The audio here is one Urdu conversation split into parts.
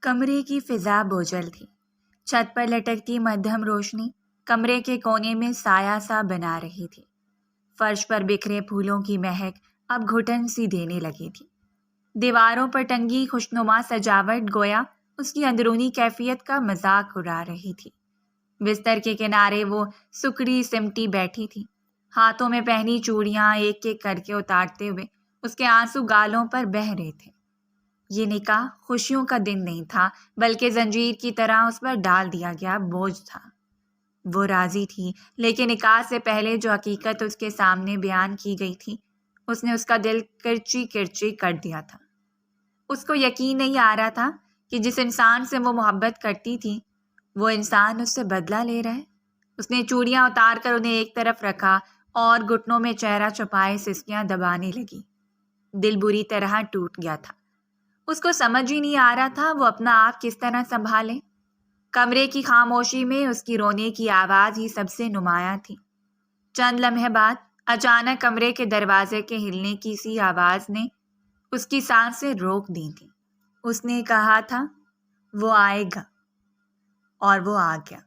کمرے کی فضا بوجھل تھی۔ چھت پر لٹکتی مدھم روشنی کمرے کے کونے میں سایہ سا بنا رہی تھی۔ فرش پر بکھرے پھولوں کی مہک اب گھٹن سی دینے لگی تھی۔ دیواروں پر ٹنگی خوشنما سجاوٹ گویا اس کی اندرونی کیفیت کا مذاق اڑا رہی تھی۔ بستر کے کنارے وہ سکڑی سمٹی بیٹھی تھی، ہاتھوں میں پہنی چوڑیاں ایک ایک کر کے اتارتے ہوئے اس کے آنسو گالوں پر بہہ رہے تھے۔ یہ نکاح خوشیوں کا دن نہیں تھا، بلکہ زنجیر کی طرح اس پر ڈال دیا گیا بوجھ تھا۔ وہ راضی تھی، لیکن نکاح سے پہلے جو حقیقت اس کے سامنے بیان کی گئی تھی اس نے اس کا دل کرچی کرچی کر دیا تھا۔ اس کو یقین نہیں آ رہا تھا کہ جس انسان سے وہ محبت کرتی تھی وہ انسان اس سے بدلہ لے رہا ہے۔ اس نے چوڑیاں اتار کر انہیں ایک طرف رکھا اور گھٹنوں میں چہرہ چھپائے سسکیاں دبانے لگی۔ دل بری طرح ٹوٹ گیا تھا۔ اس کو سمجھ ہی نہیں آ رہا تھا وہ اپنا آپ کس طرح سنبھالے۔ کمرے کی خاموشی میں اس کی رونے کی آواز ہی سب سے نمایاں تھی۔ چند لمحے بعد اچانک کمرے کے دروازے کے ہلنے کی سی آواز نے اس کی سانسیں روک دی تھیں۔ اس نے کہا تھا وہ آئے گا، اور وہ آ گیا۔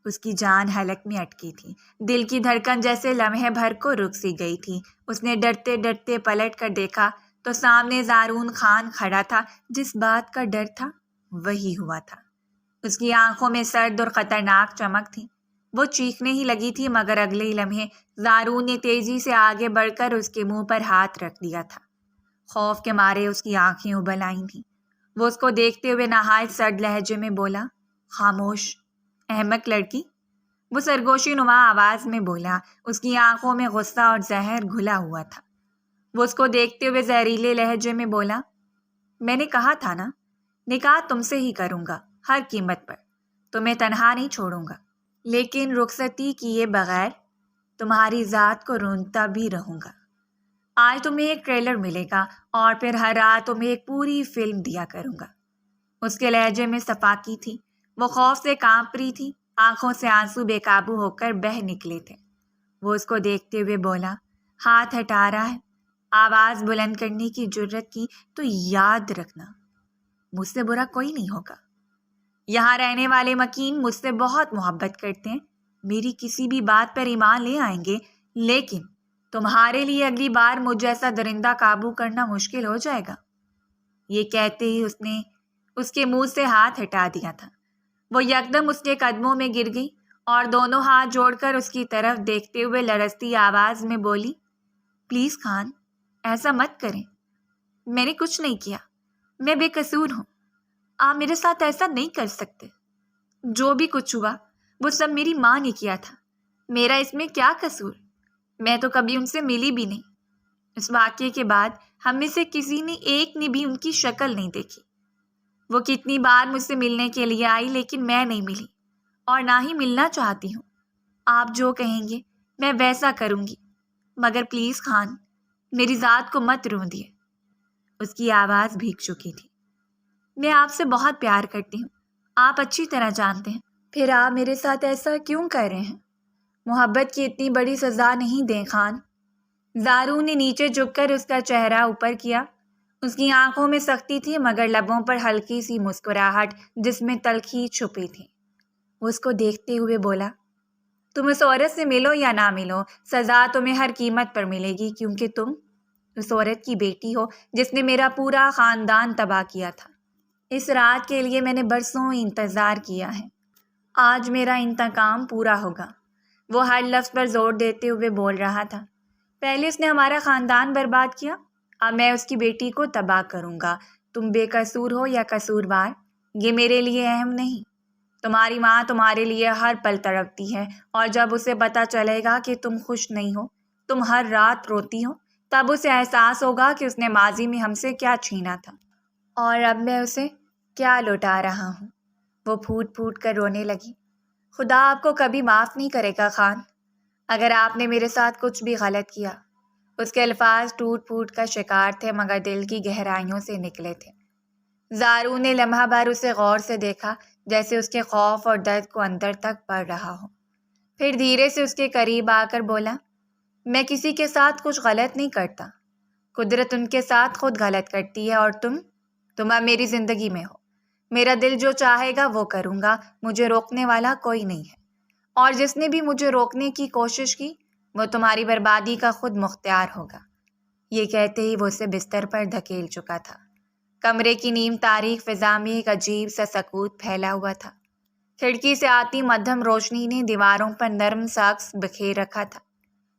اس کی جان حلق میں اٹکی تھی، دل کی دھڑکن جیسے لمحے بھر کو رک سی گئی تھی۔ اس نے ڈرتے ڈرتے پلٹ کر دیکھا تو سامنے زارون خان کھڑا تھا۔ جس بات کا ڈر تھا وہی ہوا تھا۔ اس کی آنکھوں میں سرد اور خطرناک چمک تھی۔ وہ چیخنے ہی لگی تھی مگر اگلے ہی لمحے زارون نے تیزی سے آگے بڑھ کر اس کے منہ پر ہاتھ رکھ دیا تھا۔ خوف کے مارے اس کی آنکھیں ابل آئی تھیں۔ وہ اس کو دیکھتے ہوئے نہایت سرد لہجے میں بولا، خاموش احمق لڑکی۔ وہ سرگوشی نما آواز میں بولا، اس کی آنکھوں میں غصہ اور زہر گھلا ہوا تھا۔ وہ اس کو دیکھتے ہوئے زہریلے لہجے میں بولا، میں نے کہا تھا نا، نکاح تم سے ہی کروں گا، ہر قیمت پر۔ تمہیں تنہا نہیں چھوڑوں گا، لیکن رخصتی کیے بغیر تمہاری ذات کو رونتا بھی رہوں گا۔ آج تمہیں ایک ٹریلر ملے گا اور پھر ہر رات تمہیں ایک پوری فلم دیا کروں گا۔ اس کے لہجے میں صفاقی تھی۔ وہ خوف سے کانپ رہی تھی، آنکھوں سے آنسو بے قابو ہو کر بہہ نکلے تھے۔ وہ اس کو دیکھتے ہوئے بولا، ہاتھ ہٹا رہا ہے، آواز بلند کرنے کی جرت کی تو یاد رکھنا مجھ سے برا کوئی نہیں ہوگا۔ یہاں رہنے والے مکین مجھ سے بہت محبت کرتے ہیں، میری کسی بھی بات پر ایمان لے آئیں گے، لیکن تمہارے لیے اگلی بار مجھ جیسا درندہ قابو کرنا مشکل ہو جائے گا۔ یہ کہتے ہی اس نے اس کے منہ سے ہاتھ ہٹا دیا تھا۔ وہ یکدم اس کے قدموں میں گر گئی اور دونوں ہاتھ جوڑ کر اس کی طرف دیکھتے ہوئے لرزتی آواز میں بولی، پلیز خان، ایسا مت کریں، میں نے کچھ نہیں کیا، میں بے قصور ہوں، آپ میرے ساتھ ایسا نہیں کر سکتے۔ جو بھی کچھ ہوا وہ سب میری ماں نے کیا تھا، میرا اس میں کیا قصور؟ میں تو کبھی ان سے ملی بھی نہیں۔ اس واقعے کے بعد ہم میں سے کسی نے ایک نے بھی ان کی شکل نہیں دیکھی۔ وہ کتنی بار مجھ سے ملنے کے لیے آئی لیکن میں نہیں ملی، اور نہ ہی ملنا چاہتی ہوں۔ آپ جو کہیں گے میں ویسا کروں گی، مگر پلیز خان، میری ذات کو مت روندیے۔ اس کی آواز بھیگ چکی تھی۔ میں آپ سے بہت پیار کرتی ہوں، آپ اچھی طرح جانتے ہیں، پھر آپ میرے ساتھ ایسا کیوں کر رہے ہیں؟ محبت کی اتنی بڑی سزا نہیں دیں خان۔ زارون نے نیچے جھک کر اس کا چہرہ اوپر کیا۔ اس کی آنکھوں میں سختی تھی مگر لبوں پر ہلکی سی مسکراہٹ جس میں تلخی چھپی تھی۔ وہ اس کو دیکھتے ہوئے بولا، تم اس عورت سے ملو یا نہ ملو، سزا تمہیں ہر قیمت پر ملے گی، کیونکہ تم اس عورت کی بیٹی ہو جس نے میرا پورا خاندان تباہ کیا تھا۔ اس رات کے لیے میں نے برسوں انتظار کیا ہے، آج میرا انتقام پورا ہوگا۔ وہ ہر لفظ پر زور دیتے ہوئے بول رہا تھا، پہلے اس نے ہمارا خاندان برباد کیا، اب میں اس کی بیٹی کو تباہ کروں گا۔ تم بے قصور ہو یا قصوروار، یہ میرے لیے اہم نہیں۔ تمہاری ماں تمہارے لیے ہر پل تڑپتی ہے، اور جب اسے پتہ چلے گا کہ تم خوش نہیں ہو، تم ہر رات روتی ہو، تب اسے احساس ہوگا کہ اس نے ماضی میں ہم سے کیا چھینا تھا اور اب میں اسے کیا لوٹا رہا ہوں۔ وہ پھوٹ پھوٹ کر رونے لگی۔ خدا آپ کو کبھی معاف نہیں کرے گا خان، اگر آپ نے میرے ساتھ کچھ بھی غلط کیا۔ اس کے الفاظ ٹوٹ پھوٹ کا شکار تھے مگر دل کی گہرائیوں سے نکلے تھے۔ زارون نے لمحہ بھر اسے غور سے دیکھا، جیسے اس کے خوف اور درد کو اندر تک پڑھ رہا ہو۔ پھر دھیرے سے اس کے قریب آ کر بولا، میں کسی کے ساتھ کچھ غلط نہیں کرتا، قدرت ان کے ساتھ خود غلط کرتی ہے، اور تم اب میری زندگی میں ہو، میرا دل جو چاہے گا وہ کروں گا، مجھے روکنے والا کوئی نہیں ہے، اور جس نے بھی مجھے روکنے کی کوشش کی وہ تمہاری بربادی کا خود مختار ہوگا۔ یہ کہتے ہی وہ اسے بستر پر دھکیل چکا تھا۔ کمرے کی نیم تاریک فضا میں ایک عجیب سا سکوت پھیلا ہوا تھا۔ کھڑکی سے آتی مدھم روشنی نے دیواروں پر نرم سا عکس بکھیر رکھا تھا۔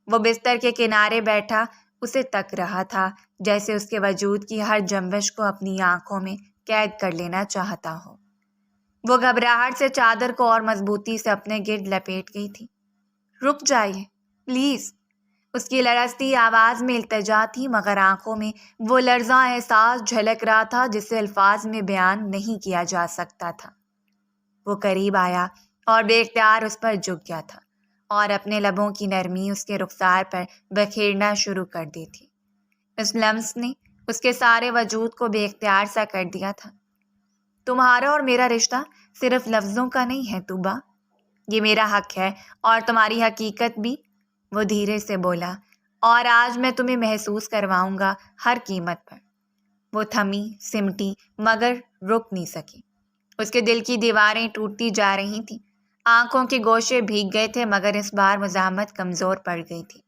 وہ بستر کے کنارے بیٹھا اسے تک رہا تھا، جیسے اس کے وجود کی ہر جنبش کو اپنی آنکھوں میں قید کر لینا چاہتا ہو۔ وہ گھبراہٹ سے چادر کو اور مضبوطی سے اپنے گرد لپیٹ گئی تھی۔ رک جائیے پلیز، اس کی لرزتی آواز میں التجا تھی، مگر آنکھوں میں وہ لرزاں احساس جھلک رہا تھا جسے الفاظ میں بیان نہیں کیا جا سکتا تھا۔ وہ قریب آیا اور بے اختیار اس پر جھک گیا تھا اور اپنے لبوں کی نرمی اس کے رخسار پر بکھیرنا شروع کر دی تھی۔ اس لمس نے اس کے سارے وجود کو بے اختیار سا کر دیا تھا۔ تمہارا اور میرا رشتہ صرف لفظوں کا نہیں ہے طوبا، یہ میرا حق ہے اور تمہاری حقیقت بھی، وہ دھیرے سے بولا، اور آج میں تمہیں محسوس کرواؤں گا ہر قیمت پر۔ وہ تھمی، سمٹی، مگر رک نہیں سکی۔ اس کے دل کی دیواریں ٹوٹتی جا رہی تھیں، آنکھوں کے گوشے بھیگ گئے تھے، مگر اس بار مزاحمت کمزور پڑ گئی تھی۔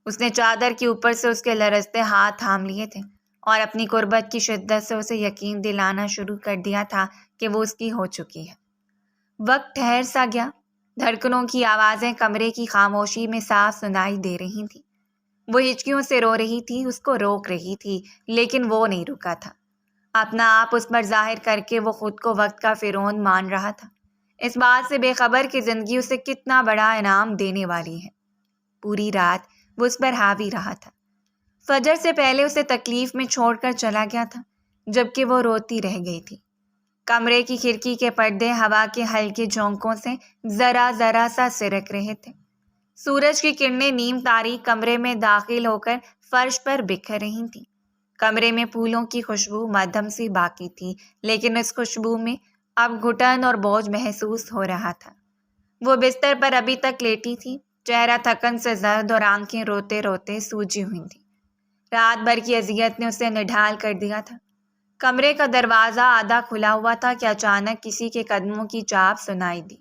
اس نے چادر کے اوپر سے اس کے لرزتے ہاتھ تھام لیے تھے اور اپنی قربت کی شدت سے اسے یقین دلانا شروع کر دیا تھا کہ وہ اس کی ہو چکی ہے۔ وقت ٹھہر سا گیا، دھڑکنوں کی آوازیں کمرے کی خاموشی میں صاف سنائی دے رہی تھیں۔ وہ ہچکیوں سے رو رہی تھی، اس کو روک رہی تھی، لیکن وہ نہیں رکا تھا۔ اپنا آپ اس پر ظاہر کر کے وہ خود کو وقت کا فرعون مان رہا تھا، اس بات سے بے خبر کہ زندگی اسے کتنا بڑا انعام دینے والی ہے۔ پوری رات وہ اس پر حاوی رہا تھا۔ فجر سے پہلے اسے تکلیف میں چھوڑ کر چلا گیا تھا، جبکہ وہ روتی رہ گئی تھی۔ کمرے کی کھڑکی کے پردے ہوا کے ہلکے جھونکوں سے ذرا ذرا سا سرک رہے تھے۔ سورج کی کرنیں نیم تاریک کمرے میں داخل ہو کر فرش پر بکھر رہی تھیں۔ کمرے میں پھولوں کی خوشبو مدھم سی باقی تھی، لیکن اس خوشبو میں اب گھٹن اور بوجھ محسوس ہو رہا تھا۔ وہ بستر پر ابھی تک لیٹی تھی، چہرہ تھکن سے زرد اور آنکھیں روتے روتے سوجی ہوئی تھیں۔ رات بھر کی اذیت نے اسے نڈھال کر دیا تھا۔ کمرے کا دروازہ آدھا کھلا ہوا تھا کہ اچانک کسی کے قدموں کی چاپ سنائی دی۔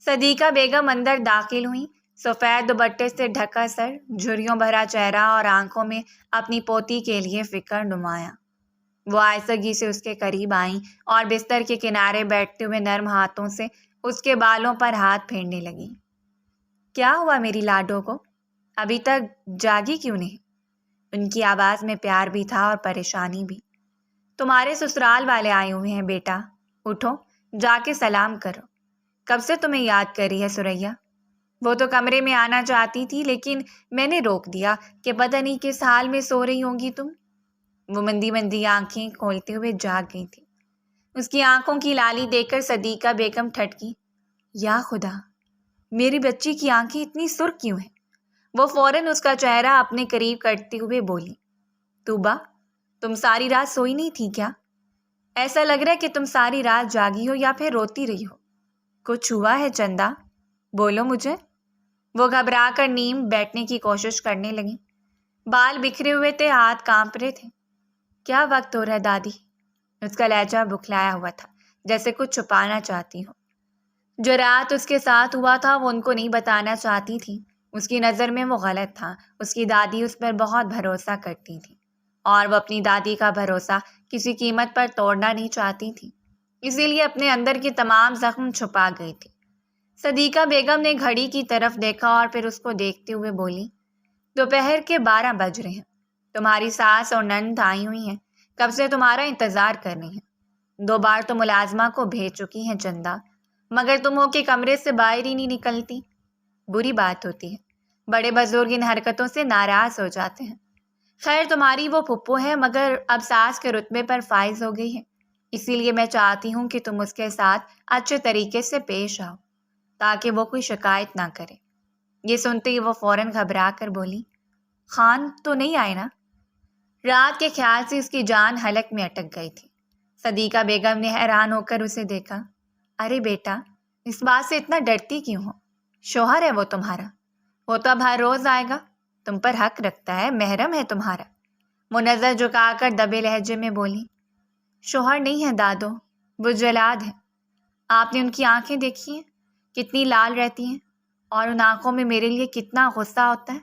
صدیقہ بیگم اندر داخل ہوئیں، سفید دوپٹے سے ڈھکا سر، جھریوں بھرا چہرہ اور آنکھوں میں اپنی پوتی کے لیے فکر نمایاں۔ وہ آہستگی سے اس کے قریب آئیں اور بستر کے کنارے بیٹھتے ہوئے نرم ہاتھوں سے اس کے بالوں پر ہاتھ پھیرنے لگیں۔ کیا ہوا میری لاڈو کو؟ ابھی تک جاگی کیوں نہیں؟ ان کی آواز میں پیار بھی تھا اور پریشانی بھی۔ تمہارے سسرال والے آئے ہوئے ہیں بیٹا، اٹھو، جا کے سلام کرو۔ کب سے تمہیں یاد کر رہی ہے سریا؟ وہ تو کمرے میں آنا چاہتی تھی، لیکن میں نے روک دیا کہ پتہ نہیں کس حال میں سو رہی ہوں گی تم۔ وہ مندی مندی آنکھیں کھولتے ہوئے جاگ گئی تھی۔ اس کی آنکھوں کی لالی دیکھ کر صدیقہ بیگم ٹھٹکی۔ یا خدا، میری بچی کی آنکھیں اتنی سرخ کیوں ہیں؟ وہ فوراً اس کا چہرہ اپنے قریب کرتے ہوئے بولی، طوبا، تم ساری رات سوئی نہیں تھی کیا؟ ایسا لگ رہا ہے کہ تم ساری رات جاگی ہو یا پھر روتی رہی ہو۔ کچھ ہوا ہے چندا؟ بولو مجھے۔ وہ گھبرا کر نیم بیٹھنے کی کوشش کرنے لگی۔ بال بکھرے ہوئے تھے، ہاتھ کانپ رہے تھے۔ کیا وقت ہو رہا ہے دادی؟ اس کا لہجہ بکھلایا ہوا تھا، جیسے کچھ چھپانا چاہتی ہو۔ جو رات اس کے ساتھ ہوا تھا وہ ان کو نہیں بتانا چاہتی تھی۔ اس کی نظر میں وہ غلط تھا۔ اس کی دادی اس پر بہت بھروسہ کرتی تھی اور وہ اپنی دادی کا بھروسہ کسی قیمت پر توڑنا نہیں چاہتی تھی، اسی لیے اپنے اندر کے تمام زخم چھپا گئی تھی۔ صدیقہ بیگم نے گھڑی کی طرف دیکھا اور پھر اس کو دیکھتے ہوئے بولی، دوپہر کے 12 بج رہے ہیں، تمہاری ساس اور نند آئی ہوئی ہیں، کب سے تمہارا انتظار کر رہی ہیں۔ 2 بار تو ملازمہ کو بھیج چکی ہیں چندا، مگر تم ہو کے کمرے سے باہر ہی نہیں نکلتی۔ بری بات ہوتی ہے، بڑے بزرگ ان حرکتوں سے ناراض ہو جاتے ہیں۔ خیر تمہاری وہ پھپھو ہے، مگر اب ساس کے رتبے پر فائز ہو گئی ہے، اسی لیے میں چاہتی ہوں کہ تم اس کے ساتھ اچھے طریقے سے پیش آؤ تاکہ وہ کوئی شکایت نہ کرے۔ یہ سنتے ہی وہ فوراً گھبرا کر بولی، خان تو نہیں آئے نا؟ رات کے خیال سے اس کی جان حلق میں اٹک گئی تھی۔ صدیقہ بیگم نے حیران ہو کر اسے دیکھا۔ ارے بیٹا، اس بات سے اتنا ڈرتی کیوں ہو؟ شوہر ہے وہ تمہارا، وہ تو اب ہر روز آئے گا، تم پر حق رکھتا ہے، محرم ہے تمہارا۔ وہ نظر جھکا کر دبے لہجے میں بولی، شوہر نہیں ہے دادو، وہ جلاد ہے۔ آپ نے ان کی آنکھیں دیکھی ہیں کتنی لال رہتی ہیں، اور ان آنکھوں میں میرے لیے کتنا غصہ ہوتا ہے۔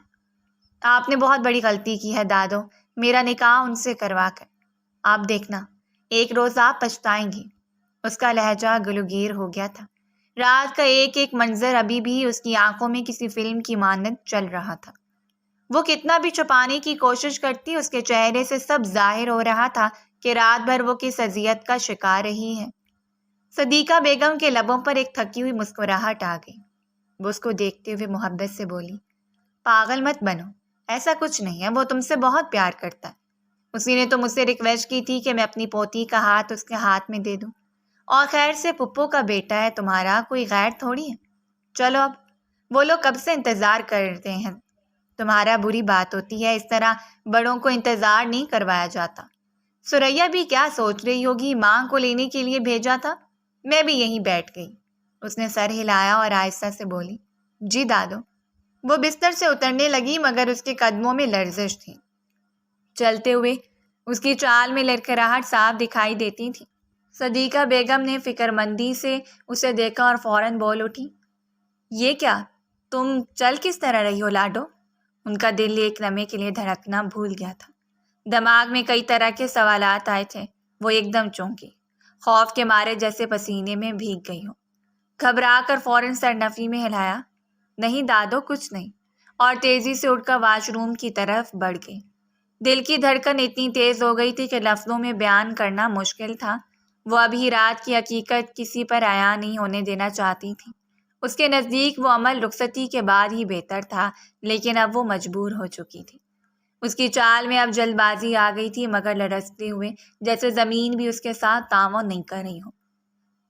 آپ نے بہت بڑی غلطی کی ہے دادو، میرا نکاح ان سے کروا کر۔ آپ دیکھنا ایک روز آپ پچھتائیں گی۔ اس کا لہجہ گلوگیر ہو گیا تھا۔ رات کا ایک ایک منظر ابھی بھی اس کی آنکھوں میں کسی فلم کی مانند چل رہا تھا۔ وہ کتنا بھی چھپانے کی کوشش کرتی، اس کے چہرے سے سب ظاہر ہو رہا تھا کہ رات بھر وہ کس اذیت کا شکار رہی ہے۔ صدیقہ بیگم کے لبوں پر ایک تھکی ہوئی مسکراہٹ آ گئی۔ وہ اس کو دیکھتے ہوئے محبت سے بولی، پاگل مت بنو، ایسا کچھ نہیں ہے، وہ تم سے بہت پیار کرتا ہے۔ اسی نے تو مجھ سے ریکویسٹ کی تھی کہ میں اپنی پوتی کا ہاتھ اس کے ہاتھ میں دے دوں، اور خیر سے پپو کا بیٹا ہے تمہارا، کوئی غیر تھوڑی ہے۔ چلو اب، وہ لوگ کب سے انتظار کرتے ہیں، تمہارا بری بات ہوتی ہے، اس طرح بڑوں کو انتظار نہیں کروایا جاتا۔ سریا بھی کیا سوچ رہی ہوگی، ماں کو لینے کے لیے بھیجا تھا، میں بھی یہیں بیٹھ گئی۔ اس نے سر ہلایا اور آہستہ سے بولی، جی دادو۔ وہ بستر سے اترنے لگی مگر اس کے قدموں میں لرزش تھی۔ چلتے ہوئے اس کی چال میں لڑکھڑاہٹ صاف دکھائی دیتی تھی۔ صدیقہ بیگم نے فکر مندی سے اسے دیکھا اور فوراً بول اٹھی، یہ کیا، تم چل کس طرح رہی ہو لاڈو؟ ان کا دل ایک لمحے کے لیے دھڑکنا بھول گیا تھا۔ دماغ میں کئی طرح کے سوالات آئے تھے۔ وہ ایک دم چونکی، خوف کے مارے جیسے پسینے میں بھیگ گئی ہو۔ گھبرا کر فوراً سر نفی میں ہلایا، نہیں دادو کچھ نہیں، اور تیزی سے اٹھ کر واش روم کی طرف بڑھ گئی۔ دل کی دھڑکن اتنی تیز ہو گئی تھی کہ لفظوں میں بیان کرنا مشکل تھا۔ وہ ابھی رات کی حقیقت کسی پر عیاں نہیں ہونے دینا چاہتی تھی۔ اس کے نزدیک وہ عمل رخصتی کے بعد ہی بہتر تھا، لیکن اب وہ مجبور ہو چکی تھی۔ اس کی چال میں اب جلد بازی آ گئی تھی مگر لرزتے ہوئے، جیسے زمین بھی اس کے ساتھ تعاون نہیں کر رہی ہو۔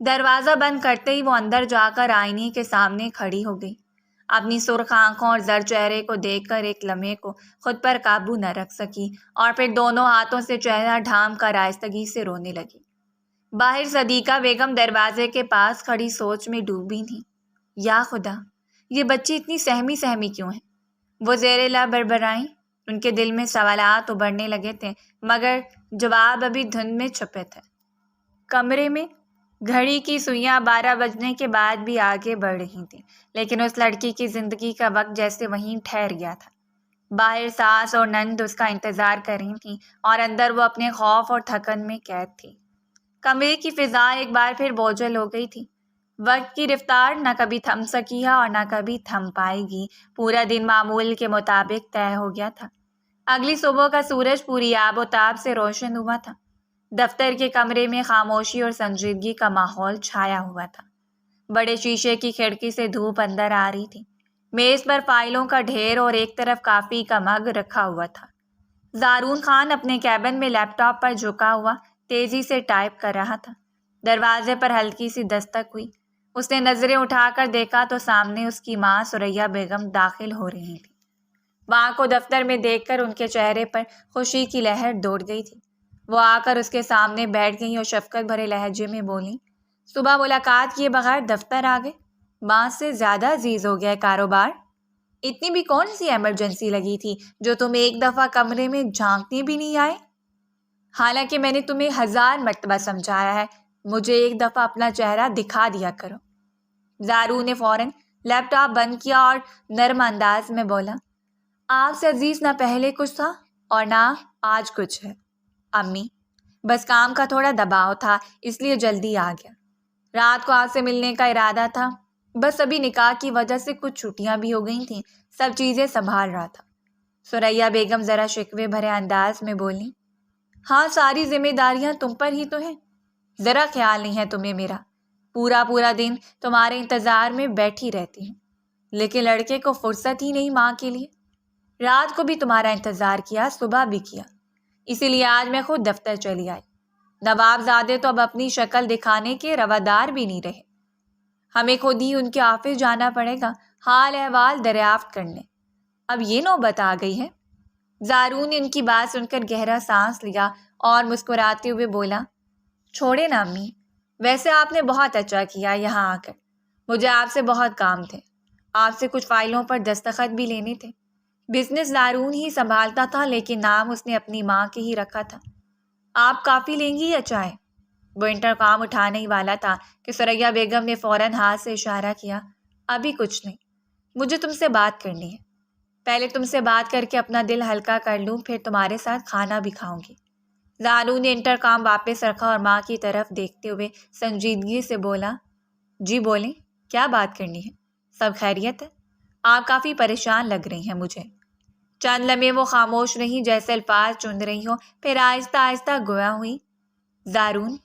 دروازہ بند کرتے ہی وہ اندر جا کر آئینے کے سامنے کھڑی ہو گئی۔ اپنی سرخ آنکھوں اور زرد چہرے کو دیکھ کر ایک لمحے کو خود پر قابو نہ رکھ سکی اور پھر دونوں ہاتھوں سے چہرہ ڈھانپ کر آہستگی سے رونے لگی۔ باہر صدیقہ بیگم دروازے کے پاس کھڑی سوچ میں ڈوبی تھی۔ یا خدا، یہ بچی اتنی سہمی سہمی کیوں ہے؟ وہ زیر لب بڑبڑائیں۔ ان کے دل میں سوالات ابھرنے لگے تھے مگر جواب ابھی دھند میں چھپے تھے۔ کمرے میں گھڑی کی سوئیاں 12 بجنے کے بعد بھی آگے بڑھ رہی تھیں، لیکن اس لڑکی کی زندگی کا وقت جیسے وہیں ٹھہر گیا تھا۔ باہر ساس اور نند اس کا انتظار کر رہی تھیں اور اندر وہ اپنے خوف اور تھکن میں قید تھی۔ کمرے کی فضا ایک بار پھر بوجھل ہو گئی تھی۔ وقت کی رفتار نہ کبھی تھم سکی ہے اور نہ کبھی تھم پائے گی۔ پورا دن معمول کے مطابق طے ہو گیا تھا۔ اگلی صبح کا سورج پوری آب و تاب سے روشن ہوا تھا۔ دفتر کے کمرے میں خاموشی اور سنجیدگی کا ماحول چھایا ہوا تھا۔ بڑے شیشے کی کھڑکی سے دھوپ اندر آ رہی تھی۔ میز پر فائلوں کا ڈھیر اور ایک طرف کافی کا مگ رکھا ہوا تھا۔ زارون خان اپنے کیبن میں لیپ ٹاپ پر جھکا ہوا تیزی سے ٹائپ کر رہا تھا۔ دروازے پر ہلکی سی دستک ہوئی۔ اس نے نظریں اٹھا کر دیکھا تو سامنے اس کی ماں سریا بیگم داخل ہو رہی تھی۔ ماں کو دفتر میں دیکھ کر ان کے چہرے پر خوشی کی لہر دوڑ گئی تھی۔ وہ آ کر اس کے سامنے بیٹھ گئیں اور شفقت بھرے لہجے میں بولیں، صبح ملاقات کیے بغیر دفتر آ گئے؟ ماں سے زیادہ عزیز ہو گیا کاروبار؟ اتنی بھی کون سی ایمرجنسی لگی تھی جو تم ایک دفعہ کمرے میں جھانکنے بھی نہیں آئے؟ حالانکہ میں نے تمہیں 1000 مرتبہ سمجھایا ہے، مجھے ایک دفعہ اپنا چہرہ دکھا دیا کرو۔ زارو نے فوراً لیپ ٹاپ بند کیا اور نرم انداز میں بولا، آپ سے عزیز نہ پہلے کچھ تھا اور نہ آج کچھ ہے امی، بس کام کا تھوڑا دباؤ تھا اس لیے جلدی آ گیا۔ رات کو آپ سے ملنے کا ارادہ تھا، بس ابھی نکاح کی وجہ سے کچھ چھٹیاں بھی ہو گئی تھیں، سب چیزیں سنبھال رہا تھا۔ سریا بیگم ذرا شکوے بھرے انداز میں بولی، ہاں ساری ذمہ داریاں تم پر ہی تو ہیں، ذرا خیال نہیں ہے تمہیں میرا، پورا دن تمہارے انتظار میں بیٹھی رہتی ہوں، لیکن لڑکے کو فرصت ہی نہیں ماں کے لیے۔ رات کو بھی تمہارا انتظار کیا، صبح بھی کیا، اسی لیے آج میں خود دفتر چلی آئی۔ نواب زادے تو اب اپنی شکل دکھانے کے روادار بھی نہیں رہے، ہمیں خود ہی ان کے آفس جانا پڑے گا حال احوال دریافت کرنے۔ اب یہ نوبت آ گئی ہے۔ زارو نے ان کی بات سن کر گہرا سانس لیا اور مسکراتے ہوئے بولا، چھوڑے نا امی، ویسے آپ نے بہت اچھا کیا یہاں آ کر، مجھے آپ سے بہت کام تھے، آپ سے کچھ فائلوں پر دستخط بھی لینے تھے۔ بزنس زارون ہی سنبھالتا تھا لیکن نام اس نے اپنی ماں کے ہی رکھا تھا۔ آپ کافی لیں گی یا چائے؟ وہ انٹرکام اٹھانے ہی والا تھا کہ ثریا بیگم نے فوراً ہاتھ سے اشارہ کیا، ابھی کچھ نہیں، مجھے تم سے بات کرنی ہے، پہلے تم سے بات کر کے اپنا دل ہلکا کر لوں، پھر تمہارے ساتھ کھانا بھی کھاؤں گی۔ زانو نے انٹرکام واپس رکھا اور ماں کی طرف دیکھتے ہوئے سنجیدگی سے بولا، جی بولیں، کیا بات کرنی ہے؟ سب خیریت ہے؟ آپ کافی پریشان لگ رہی ہیں مجھے۔ چند لمحے وہ خاموش رہی، جیسے الفاظ چن رہی ہوں، پھر آہستہ آہستہ گویا ہوئی، زارون،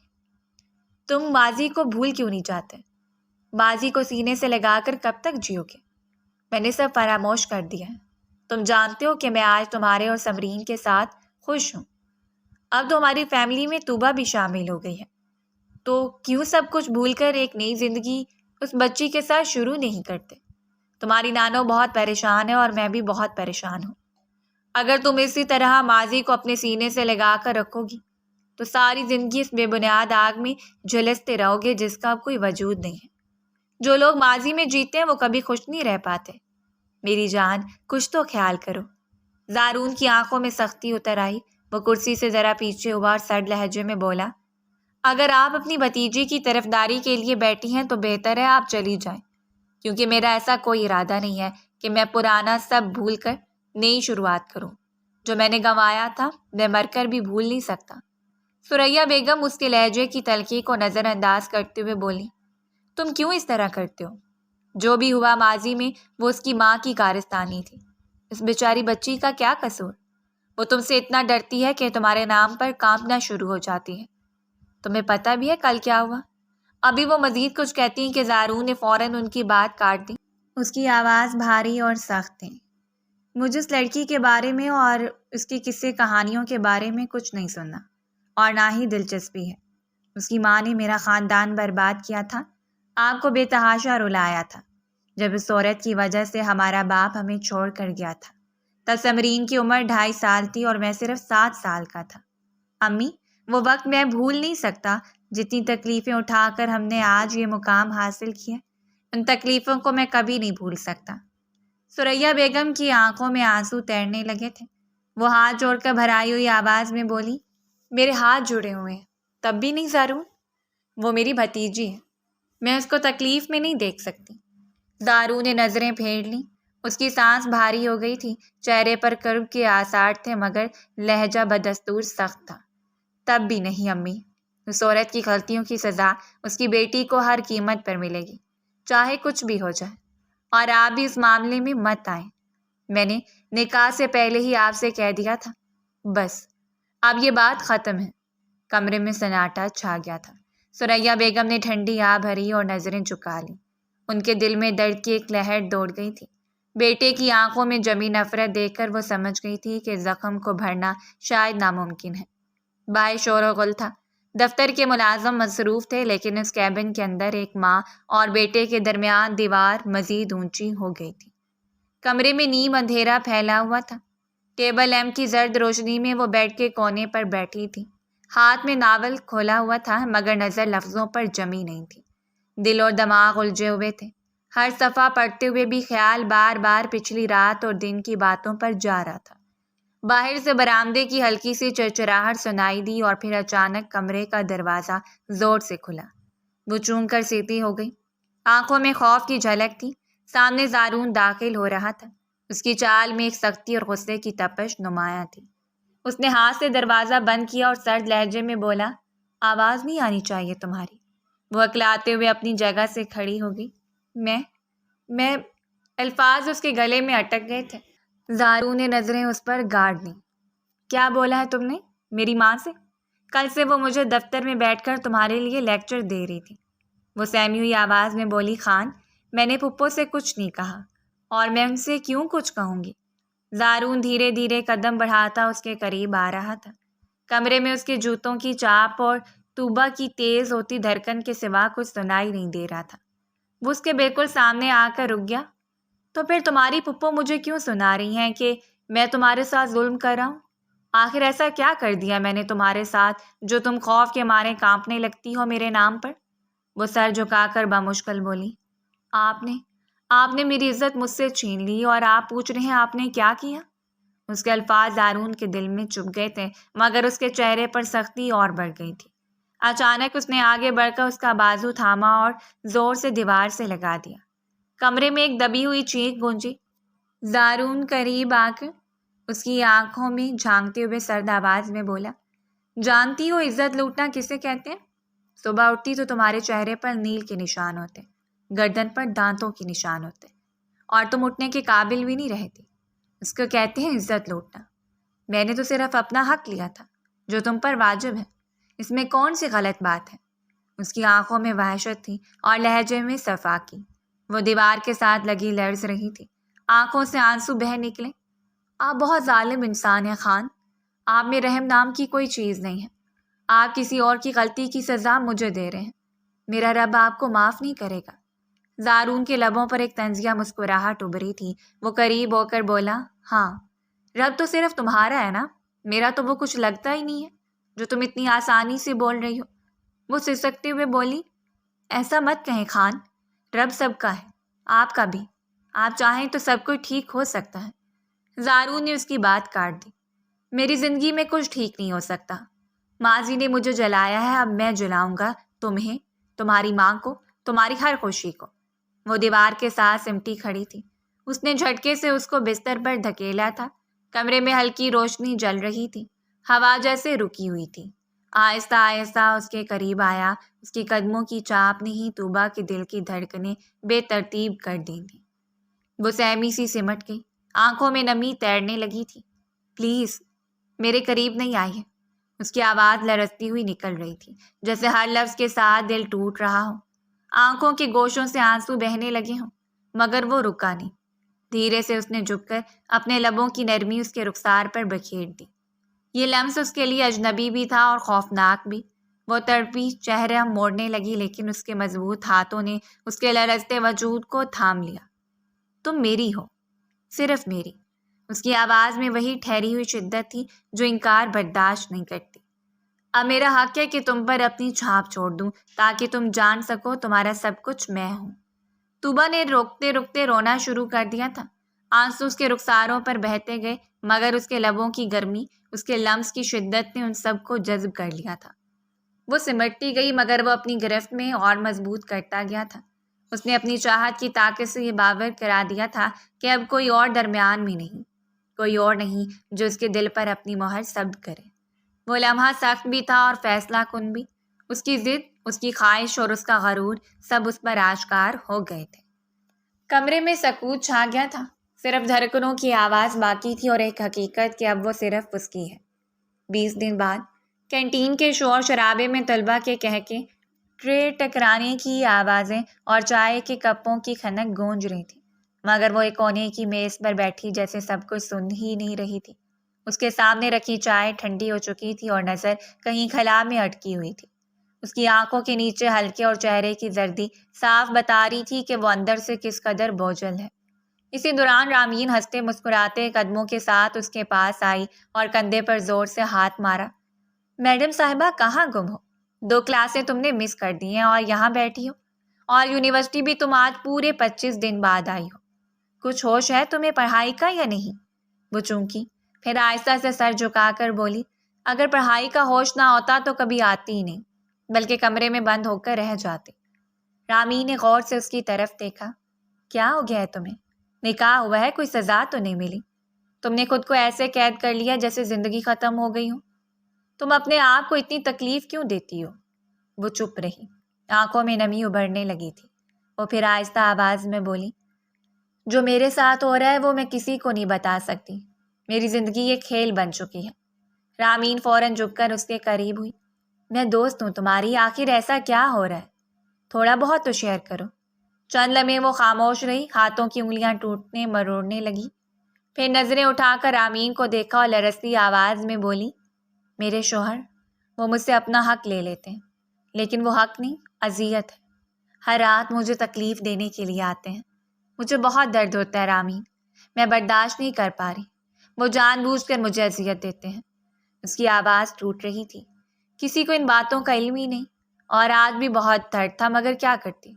تم ماضی کو بھول کیوں نہیں چاہتے؟ ماضی کو سینے سے لگا کر کب تک جیو گے؟ میں نے سب فراموش کر دیا ہے۔ تم جانتے ہو کہ میں آج تمہارے اور سمرین کے ساتھ خوش ہوں۔ اب تو ہماری فیملی میں طوبہ بھی شامل ہو گئی ہے، تو کیوں سب کچھ بھول کر ایک نئی زندگی اس بچی کے ساتھ شروع نہیں کرتے؟ تمہاری نانو بہت پریشان ہے اور میں بھی بہت پریشان ہوں۔ اگر تم اسی طرح ماضی کو اپنے سینے سے لگا کر رکھو گی تو ساری زندگی اس بے بنیاد آگ میں جھلستے رہو گے جس کا اب کوئی وجود نہیں ہے۔ جو لوگ ماضی میں جیتے ہیں وہ کبھی خوش نہیں رہ پاتے۔ میری جان، کچھ تو خیال کرو۔ زارون کی آنکھوں میں سختی اتر آئی، وہ کرسی سے ذرا پیچھے ہوا اور سرد لہجے میں بولا، اگر آپ اپنی بھتیجی کی طرفداری کے لیے بیٹھی ہیں تو بہتر ہے آپ چلی جائیں، کیونکہ میرا ایسا کوئی ارادہ نہیں ہے کہ میں پرانا سب بھول کر نئی شروعات کروں۔ جو میں نے گنوایا تھا میں مر کر بھی بھول نہیں سکتا۔ ثریا بیگم اس کے لہجے کی تلخی کو نظر انداز کرتے ہوئے بولی، تم کیوں اس طرح کرتے ہو؟ جو بھی ہوا ماضی میں وہ اس کی ماں کی کارستانی تھی، اس بیچاری بچی کا کیا قصور؟ وہ تم سے اتنا ڈرتی ہے کہ تمہارے نام پر کانپنا شروع ہو جاتی ہے۔ تمہیں پتہ بھی ہے کل کیا ہوا؟ ابھی وہ مزید کچھ کہتی ہیں کہ زارون نے فوراً ان کی بات کاٹ دی۔ اس کی آواز بھاری اور سخت تھی، مجھے اس لڑکی کے بارے میں اور اس کی قصے کہانیوں کے بارے میں کچھ نہیں سننا، اور نہ ہی دلچسپی ہے۔ اس کی ماں نے میرا خاندان برباد کیا تھا، آپ کو بے تحاشا رلایا تھا۔ جب اس عورت کی وجہ سے ہمارا باپ ہمیں چھوڑ کر گیا تھا، تب سمرین کی عمر 2.5 سال تھی اور میں صرف 7 سال کا تھا۔ امی، وہ وقت میں بھول نہیں سکتا جتنی تکلیفیں اٹھا کر ہم نے آج یہ مقام حاصل کیا، ان تکلیفوں کو میں کبھی نہیں بھول سکتا۔ ثریا بیگم کی آنکھوں میں آنسو تیرنے لگے تھے، وہ ہاتھ جوڑ کر بھرائی ہوئی آواز میں بولی، میرے ہاتھ جڑے ہوئے ہیں، تب بھی نہیں زارون؟ وہ میری بھتیجی ہے، میں اس کو تکلیف میں نہیں دیکھ سکتی۔ زارون نے نظریں پھیر لیں، اس کی سانس بھاری ہو گئی تھی، چہرے پر کرب کے آثار تھے مگر لہجہ بدستور سخت تھا۔ تب بھی نہیں امی، اس عورت کی غلطیوں کی سزا اس کی بیٹی کو ہر قیمت پر ملے گی، چاہے کچھ بھی ہو جائے، اور آپ بھی اس معاملے میں مت آئیں۔ میں نے نکاح سے پہلے ہی آپ سے کہہ دیا تھا، بس اب یہ بات ختم ہے۔ کمرے میں سناٹا چھا گیا تھا۔ ثریا بیگم نے ٹھنڈی آہ بھری اور نظریں جھکا لیں، ان کے دل میں درد کی ایک لہر دوڑ گئی تھی۔ بیٹے کی آنکھوں میں جمی نفرت دیکھ کر وہ سمجھ گئی تھی کہ زخم کو بھرنا شاید ناممکن ہے۔ باہر شور و غل تھا، دفتر کے ملازم مصروف تھے، لیکن اس کیبن کے اندر ایک ماں اور بیٹے کے درمیان دیوار مزید اونچی ہو گئی تھی۔ کمرے میں نیم اندھیرا پھیلا ہوا تھا۔ ٹیبل لیمپ کی زرد روشنی میں وہ بیڈ کے کونے پر بیٹھی تھی، ہاتھ میں ناول کھولا ہوا تھا مگر نظر لفظوں پر جمی نہیں تھی۔ دل اور دماغ الجھے ہوئے تھے، ہر صفحہ پڑھتے ہوئے بھی خیال بار بار پچھلی رات اور دن کی باتوں پر جا رہا تھا۔ باہر سے برآمدے کی ہلکی سی چرچراہٹ سنائی دی اور پھر اچانک کمرے کا دروازہ زور سے کھلا۔ وہ چونک کر سیدھی ہو گئی، آنکھوں میں خوف کی جھلک تھی۔ سامنے زارون داخل ہو رہا تھا، اس کی چال میں ایک سختی اور غصے کی تپش نمایاں تھی۔ اس نے ہاتھ سے دروازہ بند کیا اور سرد لہجے میں بولا، آواز نہیں آنی چاہیے تمہاری۔ وہ اکلاتے ہوئے اپنی جگہ سے کھڑی ہو گئی۔ میں الفاظ اس کے گلے میں اٹک گئے تھے۔ زارون نے نظریں اس پر گاڑ دیں۔ کیا بولا ہے تم نے؟ میری ماں سے؟ کل سے وہ مجھے دفتر میں بیٹھ کر تمہارے لیے لیکچر دے رہی تھی۔ وہ سہمی ہوئی آواز میں بولی، خان، میں نے پھپھو سے کچھ نہیں کہا، اور میں ان سے کیوں کچھ کہوں گی؟ زارون دھیرے دھیرے قدم بڑھاتا اس کے قریب آ رہا تھا۔ کمرے میں اس کے جوتوں کی چاپ اور طوبہ کی تیز ہوتی دھڑکن کے سوا کچھ سنائی نہیں دے رہا تھا۔ وہ اس کے بالکل سامنے آ کر رک گیا۔ تو پھر تمہاری پھپھو مجھے کیوں سنا رہی ہیں کہ میں تمہارے ساتھ ظلم کر رہا ہوں؟ آخر ایسا کیا کر دیا میں نے تمہارے ساتھ جو تم خوف کے مارے کانپنے لگتی ہو میرے نام پر؟ وہ سر جھکا کر بمشکل بولی، آپ نے میری عزت مجھ سے چھین لی اور آپ پوچھ رہے ہیں آپ نے کیا کیا؟ اس کے الفاظ زارون کے دل میں چبھ گئے تھے مگر اس کے چہرے پر سختی اور بڑھ گئی تھی۔ اچانک اس نے آگے بڑھ کر اس کا بازو تھاما اور زور سے دیوار سے لگا دیا۔ کمرے میں ایک دبی ہوئی چیخ گونجی۔ زارون قریب آ کر اس کی آنکھوں میں جھانکتے ہوئے سرد آواز میں بولا، جانتی ہو عزت لوٹنا کسے کہتے ہیں؟ صبح اٹھتی تو تمہارے چہرے پر نیل کے نشان ہوتے، گردن پر دانتوں کے نشان ہوتے، اور تم اٹھنے کے قابل بھی نہیں رہتی۔ اس کو کہتے ہیں عزت لوٹنا۔ میں نے تو صرف اپنا حق لیا تھا جو تم پر واجب ہے، اس میں کون سی غلط بات ہے؟ اس کی آنکھوں میں وحشت تھی اور لہجے میں صفا کی۔ وہ دیوار کے ساتھ لگی لرز رہی تھی، آنکھوں سے آنسو بہہ نکلے۔ آپ بہت ظالم انسان ہیں خان، آپ میں رحم نام کی کوئی چیز نہیں ہے۔ آپ کسی اور کی غلطی کی سزا مجھے دے رہے ہیں، میرا رب آپ کو معاف نہیں کرے گا۔ زارون کے لبوں پر ایک طنزیہ مسکراہٹ ابھری تھی۔ وہ قریب ہو کر بولا، ہاں، رب تو صرف تمہارا ہے نا، میرا تو وہ کچھ لگتا ہی نہیں ہے جو تم اتنی آسانی سے بول رہی ہو۔ وہ سسکتے ہوئے بولی، ایسا مت کہیں خان، رب سب کا ہے، آپ کا بھی۔ آپ چاہیں تو سب کچھ ٹھیک ہو سکتا ہے۔ زارون نے اس کی بات کاٹ دی۔ میری زندگی میں کچھ ٹھیک نہیں ہو سکتا۔ ماضی نے مجھے جلایا ہے، اب میں جلاؤں گا تمہیں، تمہاری ماں کو، تمہاری ہر خوشی کو۔ وہ دیوار کے ساتھ سمٹی کھڑی تھی۔ اس نے جھٹکے سے اس کو بستر پر دھکیلا تھا۔ کمرے میں ہلکی روشنی جل رہی تھی، ہوا جیسے رکی ہوئی تھی۔ آہستہ آہستہ اس کے قریب آیا۔ اس کے قدموں کی چاپ نے ہی طوبیٰ کے دل کی دھڑکنیں بے ترتیب کر دی تھیں۔ وہ سہمی سی سمٹ گئی، آنکھوں میں نمی تیرنے لگی تھی۔ پلیز میرے قریب نہیں آئیے۔ اس کی آواز لرزتی ہوئی نکل رہی تھی، جیسے ہر لفظ کے ساتھ دل ٹوٹ رہا ہو، آنکھوں کے گوشوں سے آنسو بہنے لگے ہوں، مگر وہ رکا نہیں۔ دھیرے سے اس نے جھک کر اپنے لبوں کی نرمی اس کے رخسار پر بکھیر دی۔ یہ لمس اس کے لیے اجنبی بھی تھا اور خوفناک بھی۔ وہ تڑپی چہرہ موڑنے لگی، لیکن اس کے مضبوط ہاتھوں نے اس کے لرزتے وجود کو تھام لیا۔ تم میری ہو، صرف میری۔ اس کی آواز میں وہی ٹھہری ہوئی شدت تھی جو انکار برداشت نہیں کرتی۔ اب میرا حق ہے کہ تم پر اپنی چھاپ چھوڑ دوں تاکہ تم جان سکو تمہارا سب کچھ میں ہوں۔ طوبیٰ نے روکتے روکتے رونا شروع کر دیا تھا۔ آنسو اس کے رخساروں پر بہتے گئے، مگر اس کے لبوں کی گرمی، اس کے لمس کی شدت نے ان سب کو جذب کر لیا تھا۔ وہ سمٹتی گئی، مگر وہ اپنی گرفت میں اور مضبوط کرتا گیا تھا۔ اس نے اپنی چاہت کی طاقت سے یہ باور کرا دیا تھا کہ اب کوئی اور درمیان میں نہیں، کوئی اور نہیں جو اس کے دل پر اپنی مہر ثبت کرے۔ وہ لمحہ سخت بھی تھا اور فیصلہ کن بھی۔ اس کی ضد، اس کی خواہش اور اس کا غرور سب اس پر آشکار ہو گئے تھے۔ کمرے میں سکوت چھا گیا تھا، صرف دھڑکنوں کی آواز باقی تھی اور ایک حقیقت کہ اب وہ صرف اس کی ہے۔ 20 دن بعد کینٹین کے شور شرابے میں طلبہ کے کہکے، ٹرے ٹکرانے کی آوازیں اور چائے کے کپوں کی کھنک گونج رہی تھی، مگر وہ ایک کونے کی میز پر بیٹھی جیسے سب کچھ سن ہی نہیں رہی تھی۔ اس کے سامنے رکھی چائے ٹھنڈی ہو چکی تھی اور نظر کہیں خلا میں اٹکی ہوئی تھی۔ اس کی آنکھوں کے نیچے ہلکے اور چہرے کی زردی صاف بتا رہی تھی کہ وہ اندر سے کس قدر بوجھل ہے۔ اسی دوران رامین ہنستے مسکراتے قدموں کے ساتھ اس کے پاس آئی اور کندھے پر زور سے ہاتھ مارا۔ میڈم صاحبہ کہاں گم ہو؟ 2 کلاسیں تم نے مس کر دی ہیں اور یہاں بیٹھی ہو، اور یونیورسٹی بھی تم آج پورے 25 دن بعد آئی ہو۔ کچھ ہوش ہے تمہیں پڑھائی کا یا نہیں؟ وہ چونکی، پھر آہستہ سے سر جھکا کر بولی، اگر پڑھائی کا ہوش نہ ہوتا تو کبھی آتی ہی نہیں، بلکہ کمرے میں بند ہو کر رہ جاتے۔ رامین نے غور سے اس کی طرف دیکھا۔ کیا ہو گیا ہے تمہیں؟ نکاح ہوا ہے، کوئی سزا تو نہیں ملی؟ تم نے خود کو ایسے قید کر لیا جیسے زندگی ختم ہو گئی ہو۔ تم اپنے آپ کو اتنی تکلیف کیوں دیتی ہو؟ وہ چپ رہی، آنکھوں میں نمی ابھرنے لگی تھی۔ وہ پھر آہستہ آواز میں بولی، جو میرے ساتھ ہو رہا ہے وہ میں کسی کو نہیں بتا سکتی۔ میری زندگی ایک کھیل بن چکی ہے۔ رامین فوراً جھک کر اس کے قریب ہوئی۔ میں دوست ہوں تمہاری، آخر ایسا کیا ہو رہا ہے؟ تھوڑا بہت تو شیئر کرو۔ چند لمحے وہ خاموش رہی، ہاتھوں کی انگلیاں ٹوٹنے مروڑنے لگی، پھر نظریں اٹھا کر رامین کو دیکھا اور لرزتی آواز میں بولی، میرے شوہر، وہ مجھ سے اپنا حق لے لیتے ہیں، لیکن وہ حق نہیں، اذیت ہے۔ ہر رات مجھے تکلیف دینے کے لیے آتے ہیں۔ مجھے بہت درد ہوتا ہے رامین، میں برداشت نہیں کر پا رہی۔ وہ جان بوجھ کر مجھے اذیت دیتے ہیں۔ اس کی آواز ٹوٹ رہی تھی۔ کسی کو ان باتوں کا علم ہی نہیں، اور آج بھی بہت درد تھا، مگر کیا کرتی،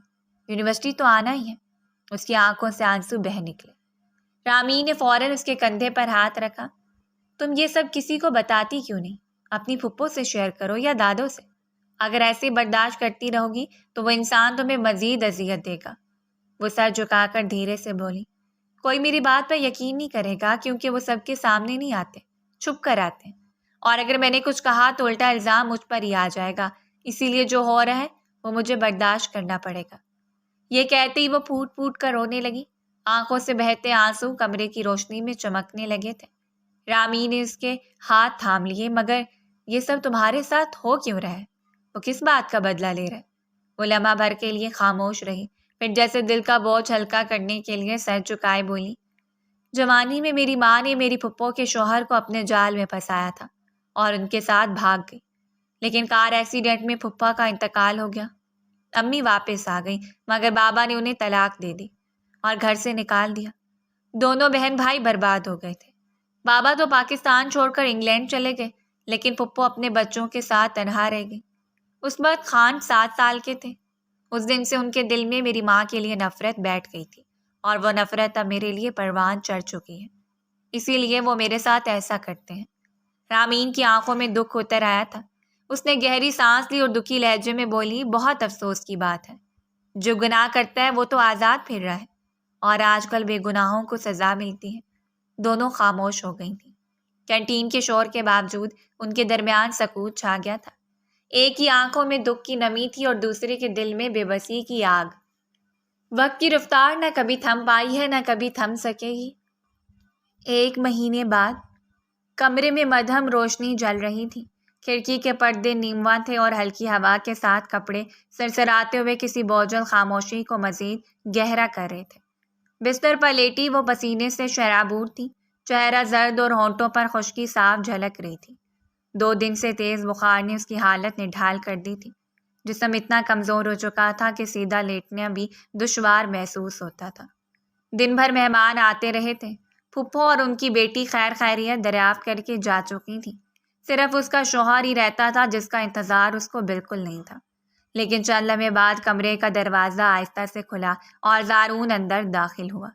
یونیورسٹی تو آنا ہی ہے۔ اس کی آنکھوں سے آنسو بہہ نکلے۔ رامین نے فوراً اس کے کندھے پر ہاتھ رکھا۔ تم یہ سب کسی کو بتاتی کیوں نہیں؟ اپنی پھپھو سے شیئر کرو یا دادوں سے۔ اگر ایسے برداشت کرتی رہو گی تو وہ انسان تمہیں مزید اذیت دے گا۔ وہ سر جھکا کر دھیرے سے بولی۔ کوئی میری بات پر یقین نہیں کرے گا کیونکہ وہ سب کے سامنے نہیں آتے، چھپ کر آتے ہیں، اور اگر میں نے کچھ کہا تو الٹا الزام مجھ پر ہی آ جائے گا، اسی لیے جو ہو رہا ہے وہ مجھے برداشت کرنا پڑے گا۔ یہ کہتے ہی وہ پھوٹ پھوٹ کر رونے لگی۔ آنکھوں سے بہتے آنسو کمرے کی روشنی میں چمکنے لگے تھے۔ رامی نے اس کے ہاتھ تھام لیے۔ مگر یہ سب تمہارے ساتھ ہو کیوں رہا ہے؟ وہ کس بات کا بدلہ لے رہا ہے؟ وہ لمحہ بھر کے لیے خاموش رہی، پھر جیسے دل کا بوجھ ہلکا کرنے کے لیے سر جھکائے بولی، جوانی میں میری ماں نے میری پھپھو کے شوہر کو اپنے جال میں پھنسایا تھا اور ان کے ساتھ بھاگ گئی، لیکن کار ایکسیڈنٹ میں پھپھا کا انتقال ہو گیا۔ امی واپس آ گئی مگر بابا نے انہیں طلاق دے دی اور گھر سے نکال دیا۔ دونوں بہن بھائی برباد ہو گئے تھے۔ بابا تو پاکستان چھوڑ کر انگلینڈ چلے گئے، لیکن پھپھو اپنے بچوں کے ساتھ تنہا رہ گئی۔ اس وقت خان 7 سال کے تھے۔ اس دن سے ان کے دل میں میری ماں کے لیے نفرت بیٹھ گئی تھی، اور وہ نفرت اب میرے لیے پروان چڑھ چکی ہے، اسی لیے وہ میرے ساتھ ایسا کرتے ہیں۔ رامین کی آنکھوں میں دکھ اتر آیا تھا۔ اس نے گہری سانس لی اور دکھی لہجے میں بولی، بہت افسوس کی بات ہے، جو گناہ کرتا ہے وہ تو آزاد پھر رہا ہے، اور آج کل بے گناہوں کو سزا ملتی ہے۔ دونوں خاموش ہو گئی تھیں۔ کینٹین کے شور کے باوجود ان کے درمیان سکوت چھا گیا تھا۔ ایک کی آنکھوں میں دکھ کی نمی تھی اور دوسرے کے دل میں بے بسی کی آگ۔ وقت کی رفتار نہ کبھی تھم پائی ہے نہ کبھی تھم سکے گی۔ 1 مہینے بعد کمرے میں مدھم روشنی جل رہی تھی۔ کھڑکی کے پردے نیمواں تھے اور ہلکی ہوا کے ساتھ کپڑے سرسراتے ہوئے کسی بوجھل خاموشی کو مزید گہرا کر رہے تھے۔ بستر پر لیٹی وہ پسینے سے شرابور تھی، چہرہ زرد اور ہونٹوں پر خشکی صاف جھلک رہی تھی۔ 2 دن سے تیز بخار نے اس کی حالت نڈھال کر دی تھی۔ جسم اتنا کمزور ہو چکا تھا کہ سیدھا لیٹنا بھی دشوار محسوس ہوتا تھا۔ دن بھر مہمان آتے رہے تھے۔ پھپھو اور ان کی بیٹی خیر خیریت دریافت کر کے جا چکی تھیں۔ صرف اس کا شوہر ہی رہتا تھا جس کا انتظار اس کو بالکل نہیں تھا۔ لیکن چند لمحے بعد کمرے کا دروازہ آہستہ سے کھلا اور زارون اندر داخل ہوا۔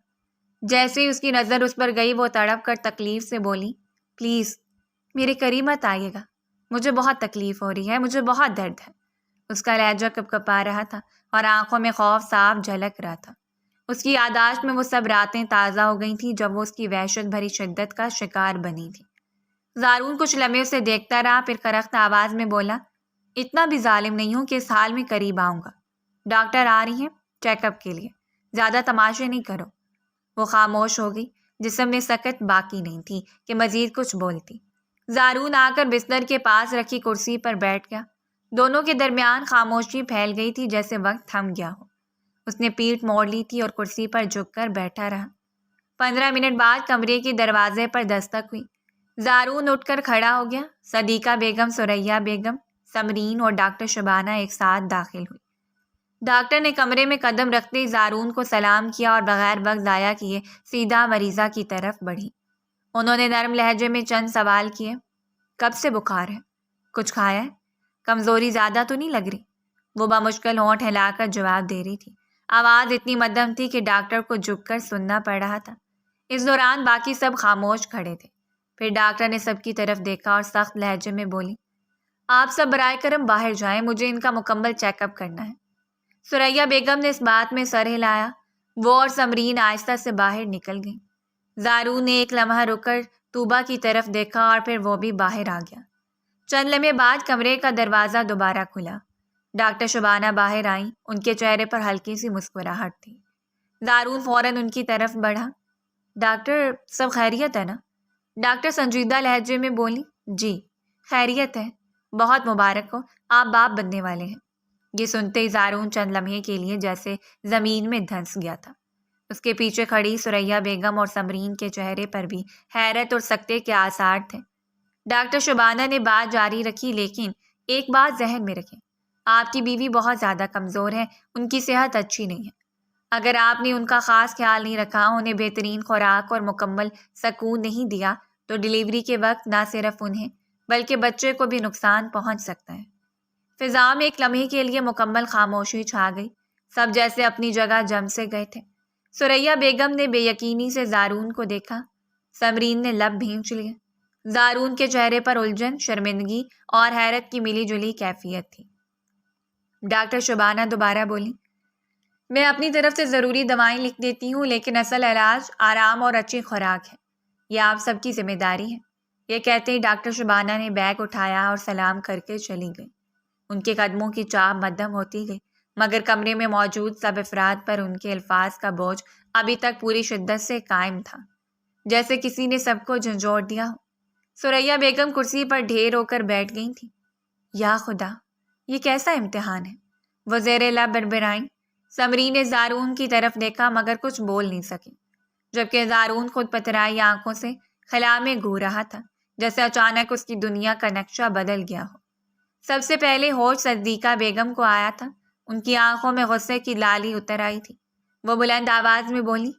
جیسے ہی اس کی نظر اس پر گئی وہ تڑپ کر تکلیف سے بولی، پلیز میرے قریب مت آئیے گا، مجھے بہت تکلیف ہو رہی ہے، مجھے بہت درد ہے۔ اس کا لہجہ کپکپا رہا تھا اور آنکھوں میں خوف صاف جھلک رہا تھا۔ اس کی یادداشت میں وہ سب راتیں تازہ ہو گئی تھیں جب وہ اس کی وحشت بھری شدت کا شکار بنی تھی۔ زارون کچھ لمحے اسے دیکھتا رہا، پھر کرخت آواز میں بولا، اتنا بھی ظالم نہیں ہوں کہ اس حال میں قریب آؤں گا۔ ڈاکٹر آ رہی ہیں چیک اپ کے لیے، زیادہ تماشے نہیں کرو۔ وہ خاموش ہو گئی، جسم میں سکت باقی نہیں تھی کہ مزید کچھ بولتی۔ زارون آ کر بستر کے پاس رکھی کرسی پر بیٹھ گیا۔ دونوں کے درمیان خاموشی پھیل گئی تھی جیسے وقت تھم گیا ہو۔ اس نے پیٹھ موڑ لی تھی اور کرسی پر جھک کر بیٹھا رہا۔ 15 منٹ بعد کمرے کی دروازے پر دستک ہوئی۔ زارون اٹھ کر کھڑا ہو گیا۔ صدیقہ بیگم، ثریا بیگم، سمرین اور ڈاکٹر شبانہ ایک ساتھ داخل ہوئی۔ ڈاکٹر نے کمرے میں قدم رکھتے ہی زارون کو سلام کیا اور بغیر وقت ضائع کیے سیدھا مریضہ کی طرف بڑھی۔ انہوں نے نرم لہجے میں چند سوال کیے، کب سے بخار ہے؟ کچھ کھایا ہے؟ کمزوری زیادہ تو نہیں لگ رہی؟ وہ بمشکل ہونٹ ہلا کر جواب دے رہی تھی۔ آواز اتنی مدھم تھی کہ ڈاکٹر کو جھک کر سننا پڑ رہا تھا۔ اس دوران باقی سب خاموش کھڑے تھے۔ پھر ڈاکٹر نے سب کی طرف دیکھا اور سخت لہجے میں بولی، آپ سب برائے کرم باہر جائیں، مجھے ان کا مکمل چیک اپ کرنا ہے۔ ثریا بیگم نے اس بات میں سر ہلایا۔ وہ اور سمرین آہستہ سے باہر نکل گئیں۔ زارون نے ایک لمحہ رک کر طوبہ کی طرف دیکھا اور پھر وہ بھی باہر آ گیا۔ چند لمحے بعد کمرے کا دروازہ دوبارہ کھلا۔ ڈاکٹر شبانہ باہر آئیں، ان کے چہرے پر ہلکی سی مسکراہٹ تھی۔ زارون فوراً ان کی طرف بڑھا، ڈاکٹر سب خیریت ہے نا؟ ڈاکٹر سنجیدہ لہجے میں بولی، جی خیریت ہے، بہت مبارک ہو، آپ باپ بننے والے ہیں۔ یہ سنتے ہی زارون چند لمحے کے لیے جیسے زمین میں دھنس گیا تھا۔ اس کے پیچھے کھڑی ثریا بیگم اور سمرین کے چہرے پر بھی حیرت اور سکتے کے آثار تھے۔ ڈاکٹر شبانہ نے بات جاری رکھی، لیکن ایک بات ذہن میں رکھیں، آپ کی بیوی بہت زیادہ کمزور ہے، ان کی صحت اچھی نہیں ہے۔ اگر آپ نے ان کا خاص خیال نہیں رکھا، انہیں بہترین خوراک اور مکمل سکون نہیں دیا تو ڈیلیوری کے وقت نہ صرف انہیں بلکہ بچے کو بھی نقصان پہنچ سکتا ہے۔ فضا میں ایک لمحے کے لیے مکمل خاموشی چھا گئی۔ سب جیسے اپنی جگہ جم سے گئے تھے۔ ثریا بیگم نے بے یقینی سے زارون کو دیکھا۔ سمرین نے لب بھینچ لیے۔ زارون کے چہرے پر الجھن، شرمندگی اور حیرت کی ملی جلی کیفیت تھی۔ ڈاکٹر شبانہ دوبارہ بولی، میں اپنی طرف سے ضروری دوائیں لکھ دیتی ہوں، لیکن اصل علاج آرام اور اچھی خوراک ہے۔ یہ آپ سب کی ذمہ داری ہے۔ یہ کہتے ہی ڈاکٹر شبانہ نے بیگ اٹھایا اور سلام کر کے چلی گئی۔ ان کے قدموں کی چاپ مدھم ہوتی گئی، مگر کمرے میں موجود سب افراد پر ان کے الفاظ کا بوجھ ابھی تک پوری شدت سے قائم تھا، جیسے کسی نے سب کو جھنجھوڑ دیا ہو۔ ثریا بیگم کرسی پر ڈھیر ہو کر بیٹھ گئی تھی۔ یا خدا، یہ کیسا امتحان ہے؟ وہ زیر لب بڑبڑائیں۔ سمرین نے زارون کی طرف دیکھا مگر کچھ بول نہیں سکی، جبکہ زارون خود پترائی آنکھوں سے خلا میں گھو رہا تھا، جیسے اچانک اس کی دنیا کا نقشہ بدل گیا ہو۔ سب سے پہلے ہوش صدیقہ بیگم کو آیا تھا۔ ان کی آنکھوں میں غصے کی لالی اتر آئی تھی۔ وہ بلند آواز میں بولی،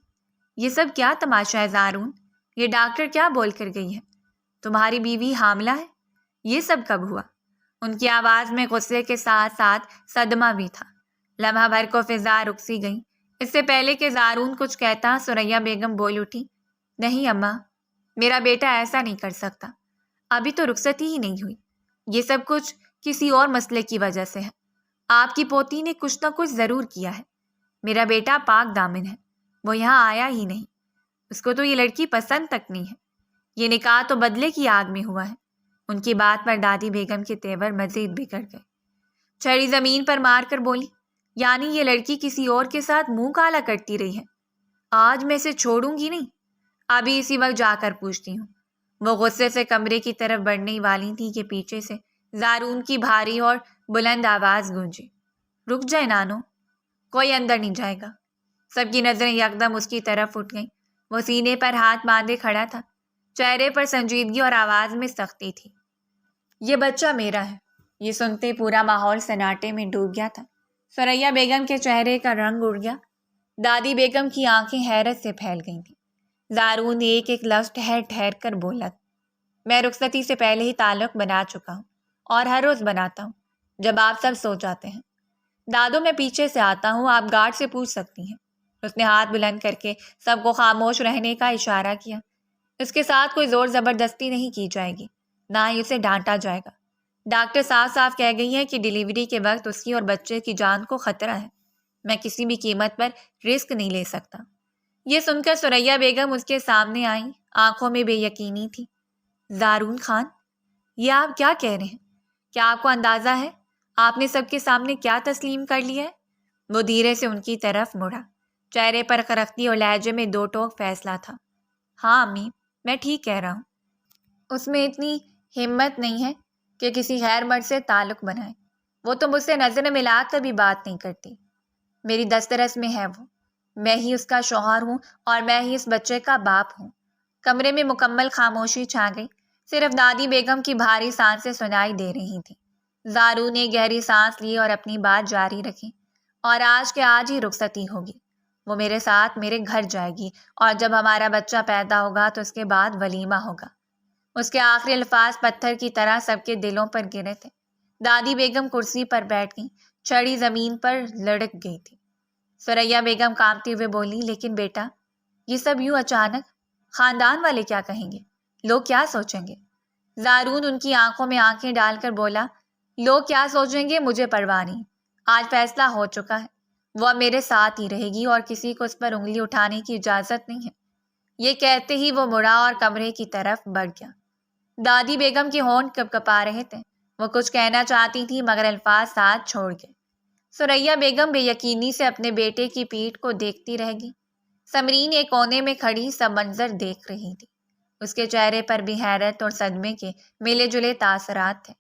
یہ سب کیا تماشا ہے زارون؟ یہ ڈاکٹر کیا بول کر گئی ہے؟ تمہاری بیوی حاملہ ہے؟ یہ سب کب ہوا؟ ان کی آواز میں غصے کے ساتھ ساتھ صدمہ بھی تھا۔ لمحہ بھر کو فضا رک سی گئی۔ اس سے پہلے کہ زارون کچھ کہتا، ثریا بیگم بول اٹھی، نہیں اماں، میرا بیٹا ایسا نہیں کر سکتا۔ ابھی تو رخصتی ہی نہیں ہوئی۔ یہ سب کچھ کسی اور مسئلے کی وجہ سے ہے۔ آپ کی پوتی نے کچھ نہ کچھ ضرور کیا ہے۔ میرا بیٹا پاک دامن ہے، وہ یہاں آیا ہی نہیں۔ اس کو تو یہ لڑکی پسند تک نہیں ہے۔ یہ نکاح تو بدلے کی آگ میں ہوا ہے۔ ان کی بات پر دادی بیگم کے تیور مزید بگڑ گئے۔ چھڑی زمین پر مار کر بولی، یعنی یہ لڑکی کسی اور کے ساتھ منہ کالا کرتی رہی ہے؟ آج میں اسے چھوڑوں گی نہیں، ابھی اسی وقت جا کر پوچھتی ہوں۔ وہ غصے سے کمرے کی طرف بڑھنے والی تھی کہ پیچھے سے زارون کی بھاری اور بلند آواز گونجی، رک جائے نانو، کوئی اندر نہیں جائے گا۔ سب کی نظریں یکدم اس کی طرف اٹھ گئیں۔ وہ سینے پر ہاتھ باندھے کھڑا تھا، چہرے پر سنجیدگی اور آواز میں سختی تھی۔ یہ بچہ میرا ہے۔ یہ سنتے پورا ماحول سناٹے میں ڈوب گیا تھا۔ ثریا بیگم کے چہرے کا رنگ اڑ گیا۔ دادی بیگم کی آنکھیں حیرت سے پھیل گئی تھیں۔ زارون ایک ایک لفظ ٹھہر ٹھہر کر بولا، میں رخصتی سے پہلے ہی تعلق بنا چکا ہوں اور ہر روز بناتا ہوں جب آپ سب سو جاتے ہیں۔ دادو میں پیچھے سے آتا ہوں، آپ گارڈ سے پوچھ سکتی ہیں۔ اس نے ہاتھ بلند کر کے سب کو خاموش رہنے کا اشارہ کیا۔ اس کے ساتھ کوئی زور زبردستی نہیں کی جائے گی، نہ ہی اسے ڈانٹا جائے گا۔ ڈاکٹر صاف صاف کہہ گئی ہے کہ ڈیلیوری کے وقت اس کی اور بچے کی جان کو خطرہ ہے۔ میں کسی بھی قیمت پر رسک نہیں لے سکتا۔ یہ سن کر ثریا بیگم اس کے سامنے آئیں، آنکھوں میں بے یقینی تھی۔ زارون خان، یہ آپ کیا کہہ رہے ہیں؟ کیا آپ کو اندازہ ہے آپ نے سب کے سامنے کیا تسلیم کر لیا ہے؟ وہ دھیرے سے ان کی طرف مڑا، چہرے پر خرختی اور لہجے میں دو ٹوک فیصلہ تھا۔ ہاں امی، میں ٹھیک کہہ رہا ہوں۔ اس میں اتنی ہمت نہیں ہے کہ کسی غیر مرد سے تعلق بنائے۔ وہ تو مجھ سے نظر ملا کر بھی بات نہیں کرتی۔ میری دسترس میں ہے وہ۔ میں ہی اس کا شوہر ہوں اور میں ہی اس بچے کا باپ ہوں۔ کمرے میں مکمل خاموشی چھا گئی، صرف دادی بیگم کی بھاری سانسیں سنائی دے رہی تھیں۔ زارو نے گہری سانس لی اور اپنی بات جاری رکھی، اور آج کے آج ہی رخصتی ہوگی۔ وہ میرے ساتھ میرے گھر جائے گی، اور جب ہمارا بچہ پیدا ہوگا تو اس کے بعد ولیمہ ہوگا۔ اس کے آخری الفاظ پتھر کی طرح سب کے دلوں پر گرے تھے۔ دادی بیگم کرسی پر بیٹھ گئی، چھڑی زمین پر لڑک گئی تھی۔ ثریا بیگم کانپتے ہوئے بولی، لیکن بیٹا، یہ سب یوں اچانک، خاندان والے کیا کہیں گے؟ لوگ کیا سوچیں گے؟ زارون ان کی آنکھوں میں آنکھیں ڈال کر بولا، لوگ کیا سوچیں گے مجھے پرواہ نہیں۔ آج فیصلہ ہو چکا ہے۔ وہ اب میرے ساتھ ہی رہے گی اور کسی کو اس پر انگلی اٹھانے کی اجازت نہیں ہے۔ یہ کہتے ہی وہ مڑا اور کمرے کی طرف بڑھ گیا۔ دادی بیگم کے ہونٹ کپ کپا رہے تھے۔ وہ کچھ کہنا چاہتی تھی مگر الفاظ ساتھ چھوڑ گئے۔ ثریا بیگم بے یقینی سے اپنے بیٹے کی پیٹھ کو دیکھتی رہ گئی۔ سمرین ایک کونے میں کھڑی سب منظر دیکھ رہی تھی۔ اس کے چہرے پر بھی حیرت اور صدمے کے ملے جلے تاثرات تھے۔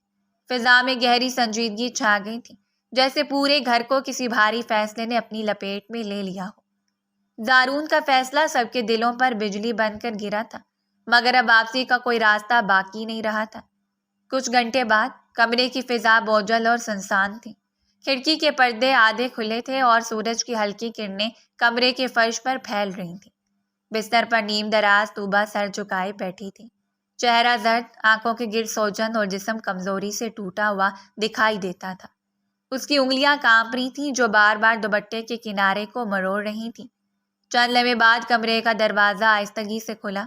فضا میں گہری سنجیدگی چھا گئی تھی، جیسے پورے گھر کو کسی بھاری فیصلے نے اپنی لپیٹ میں لے لیا ہو۔ زارون کا فیصلہ سب کے دلوں پر بجلی بن کر گرا تھا، مگر اب واپسی کا کوئی راستہ باقی نہیں رہا تھا۔ کچھ گھنٹے بعد کمرے کی فضا بوجھل اور سنسان تھی۔ کھڑکی کے پردے آدھے کھلے تھے اور سورج کی ہلکی کرنیں کمرے کے فرش پر پھیل رہی تھیں۔ بستر پر نیم دراز طوبہ سر جھکائے بیٹھی تھی، چہرہ زرد، آنکھوں کے گرد سوجن اور جسم کمزوری سے ٹوٹا ہوا دکھائی دیتا تھا۔ اس کی انگلیاں کانپ رہی تھیں جو بار بار دوپٹے کے کنارے کو مروڑ رہی تھیں۔ چند لمحے بعد کمرے کا دروازہ آہستگی سے کھلا۔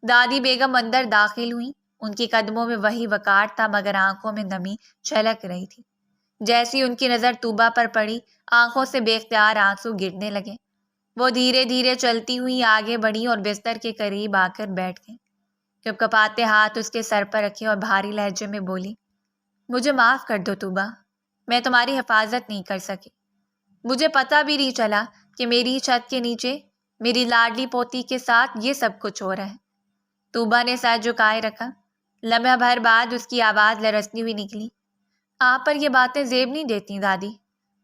دادی بیگم اندر داخل ہوئی۔ ان کی قدموں میں وہی وقار تھا مگر آنکھوں میں نمی چھلک رہی تھی۔ جیسی ان کی نظر طوبا پر پڑی، آنکھوں سے بے اختیار آنسو گرنے لگے۔ وہ دھیرے دھیرے چلتی ہوئی آگے بڑھی اور بستر کے قریب آ کر بیٹھ گئی۔ کپ کپاتے ہاتھ اس کے سر پر رکھے اور بھاری لہجے میں بولی، مجھے معاف کر دو طوبا، میں تمہاری حفاظت نہیں کر سکی۔ مجھے پتہ بھی نہیں چلا کہ میری چھت کے نیچے میری لاڈلی پوتی کے ساتھ یہ سب کچھ ہو رہا ہے۔ طوبا نے سر جھکائے رکھا۔ لمحہ بھر بعد اس کی آواز لرزتی ہوئی نکلی، آپ پر یہ باتیں زیب نہیں دیتی دادی۔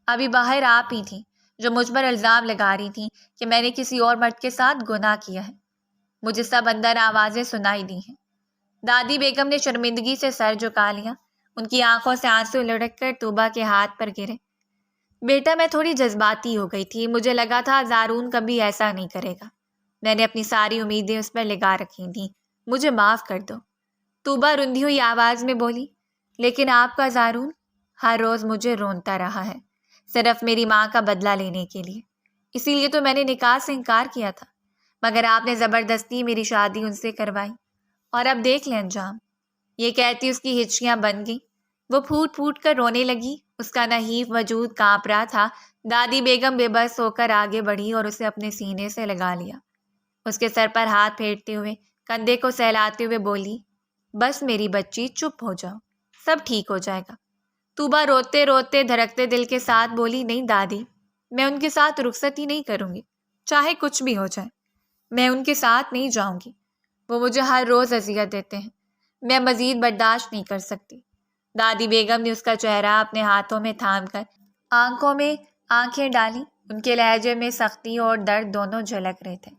ابھی باہر آپ ہی تھیں جو مجھ پر الزام لگا رہی تھیں کہ میں نے کسی اور مرد کے ساتھ گناہ کیا ہے۔ مجھے سب اندر آوازیں سنائی دی ہیں۔ دادی بیگم نے شرمندگی سے سر جھکا لیا۔ ان کی آنکھوں سے آنسو لڑک کر طوبا کے ہاتھ پر گرے۔ بیٹا، میں تھوڑی جذباتی ہو گئی تھی، مجھے لگا تھا زارون کبھی ایسا نہیں کرے گا۔ میں نے اپنی ساری امیدیں اس پر لگا رکھی تھیں، مجھے معاف کر دو۔ طوبا رندھی ہوئی آواز میں بولی، لیکن آپ کا زارون ہر روز مجھے رونتا رہا ہے، صرف میری ماں کا بدلہ لینے کے لیے۔ اسی لیے تو میں نے نکاح سے انکار کیا تھا، مگر آپ نے زبردستی میری شادی ان سے کروائی، اور اب دیکھ لیں انجام۔ یہ کہتی اس کی ہچکیاں بن گئیں۔ وہ پھوٹ پھوٹ کر رونے لگی۔ اس کا نحیف وجود کانپ رہا تھا۔ دادی بیگم بے بس ہو کر آگے بڑھی اور اسے اپنے سینے سے لگا لیا۔ اس کے سر پر ہاتھ پھیرتے ہوئے، کندھے کو سہلاتے ہوئے بولی، بس میری بچی چپ ہو جاؤ، سب ٹھیک ہو جائے گا۔ طوبا روتے روتے دھڑکتے دل کے ساتھ بولی، نہیں دادی، میں ان کے ساتھ رخصتی نہیں کروں گی، چاہے کچھ بھی ہو جائے۔ میں ان کے ساتھ نہیں جاؤں گی، وہ مجھے ہر روز اذیت دیتے ہیں، میں مزید برداشت نہیں کر سکتی۔ دادی بیگم نے اس کا چہرہ اپنے ہاتھوں میں تھام کر آنکھوں میں آنکھیں ڈالیں۔ ان کے لہجے میں سختی اور درد دونوں جھلک رہے تھے۔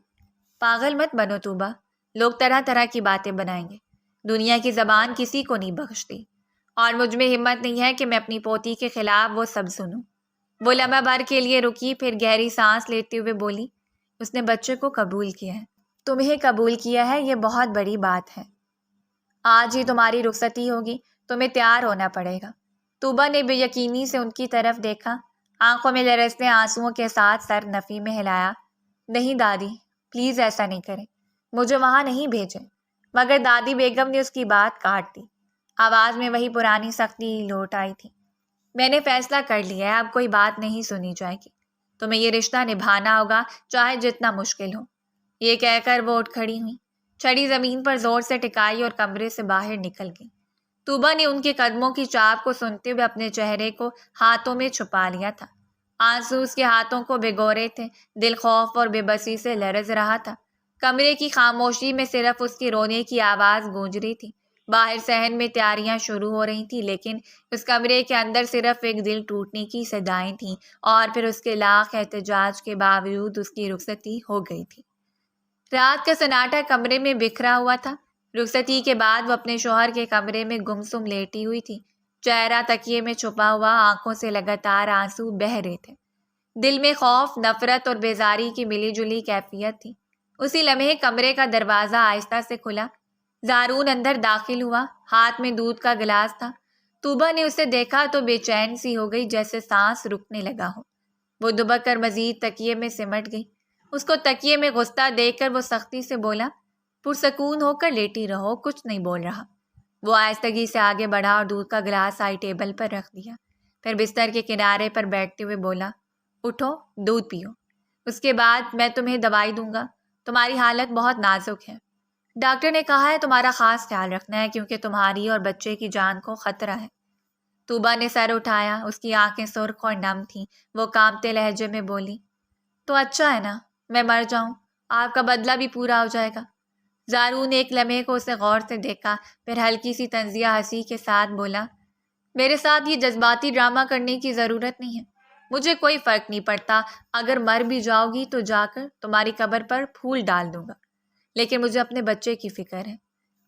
پاگل مت بنو طوبا، لوگ طرح طرح کی باتیں بنائیں گے، دنیا کی زبان کسی کو نہیں بخشتی، اور مجھ میں ہمت نہیں ہے کہ میں اپنی پوتی کے خلاف وہ سب سنوں۔ وہ لمحہ بھر کے لیے رکی، پھر گہری سانس لیتے ہوئے بولی، اس نے بچے کو قبول کیا ہے، تمہیں قبول کیا ہے، یہ بہت بڑی بات ہے۔ آج ہی تمہاری رخصتی ہوگی، تمہیں تیار ہونا پڑے گا۔ طوبا نے بے یقینی سے ان کی طرف دیکھا، آنکھوں میں لرزتے آنسوؤں کے ساتھ سر نفی میں ہلایا۔ نہیں دادی، پلیز ایسا نہیں کریں، مجھے وہاں نہیں بھیجیں۔ مگر دادی بیگم نے اس کی بات کاٹ دی۔ آواز میں وہی پرانی سختی لوٹ آئی تھی۔ میں نے فیصلہ کر لیا ہے، اب کوئی بات نہیں سنی جائے گی، تمہیں یہ رشتہ نبھانا ہوگا، چاہے جتنا مشکل ہو۔ یہ کہہ کر وہ اٹھ کھڑی ہوئی، چھڑی زمین پر زور سے ٹکائی اور کمرے سے باہر نکل گئی۔ طوبا نے ان کے قدموں کی چاپ کو سنتے ہوئے اپنے چہرے کو ہاتھوں میں چھپا لیا تھا۔ آنسو اس کے ہاتھوں کو بھگو رہے تھے، دل خوف اور بے بسی سے لرز رہا تھا۔ کمرے کی خاموشی میں صرف اس کی رونے کی آواز گونج رہی تھی۔ باہر صحن میں تیاریاں شروع ہو رہی تھیں، لیکن اس کمرے کے اندر صرف ایک دل ٹوٹنے کی صدائیں تھیں، اور پھر اس کے لاکھ احتجاج کے باوجود اس کی رخصتی ہو گئی تھی۔ رات کا سناٹا کمرے میں بکھرا ہوا تھا۔ رخصتی کے بعد وہ اپنے شوہر کے کمرے میں گمسم لیٹی ہوئی تھی، چہرہ تکیے میں چھپا ہوا، آنکھوں سے لگاتار آنسو بہہ رہے تھے۔ دل میں خوف، نفرت اور بیزاری کی ملی جلی کیفیت تھی۔ اسی لمحے کمرے کا دروازہ آہستہ سے کھلا۔ زارون اندر داخل ہوا، ہاتھ میں دودھ کا گلاس تھا۔ طوبا نے اسے دیکھا تو بے چین سی ہو گئی، جیسے سانس رکنے لگا ہو۔ وہ دبک کر مزید تکیے میں سمٹ گئی۔ اس کو تکیے میں غصہ دیکھ کر وہ سختی سے بولا، پرسکون ہو کر لیٹی رہو، کچھ نہیں بول رہا۔ وہ آہستگی سے آگے بڑھا اور دودھ کا گلاس آئی ٹیبل پر رکھ دیا، پھر بستر کے کنارے پر بیٹھتے ہوئے بولا، اٹھو، دودھ پیو، اس کے بعد میں تمہیں دوائی دوں گا، تمہاری حالت بہت نازک ہے۔ ڈاکٹر نے کہا ہے تمہارا خاص خیال رکھنا ہے، کیونکہ تمہاری اور بچے کی جان کو خطرہ ہے۔ طوبا نے سر اٹھایا، اس کی آنکھیں سرخ اور نم تھیں۔ وہ کانپتے لہجے میں بولی، تو اچھا ہے نا، میں مر جاؤں، آپ کا بدلہ بھی پورا ہو جائے گا۔ زارون نے ایک لمحے کو اسے غور سے دیکھا، پھر ہلکی سی طنزیہ ہنسی کے ساتھ بولا، میرے ساتھ یہ جذباتی ڈرامہ کرنے کی ضرورت نہیں ہے، مجھے کوئی فرق نہیں پڑتا، اگر مر بھی جاؤ گی تو جا کر تمہاری قبر پر پھول ڈال دوں گا، لیکن مجھے اپنے بچے کی فکر ہے،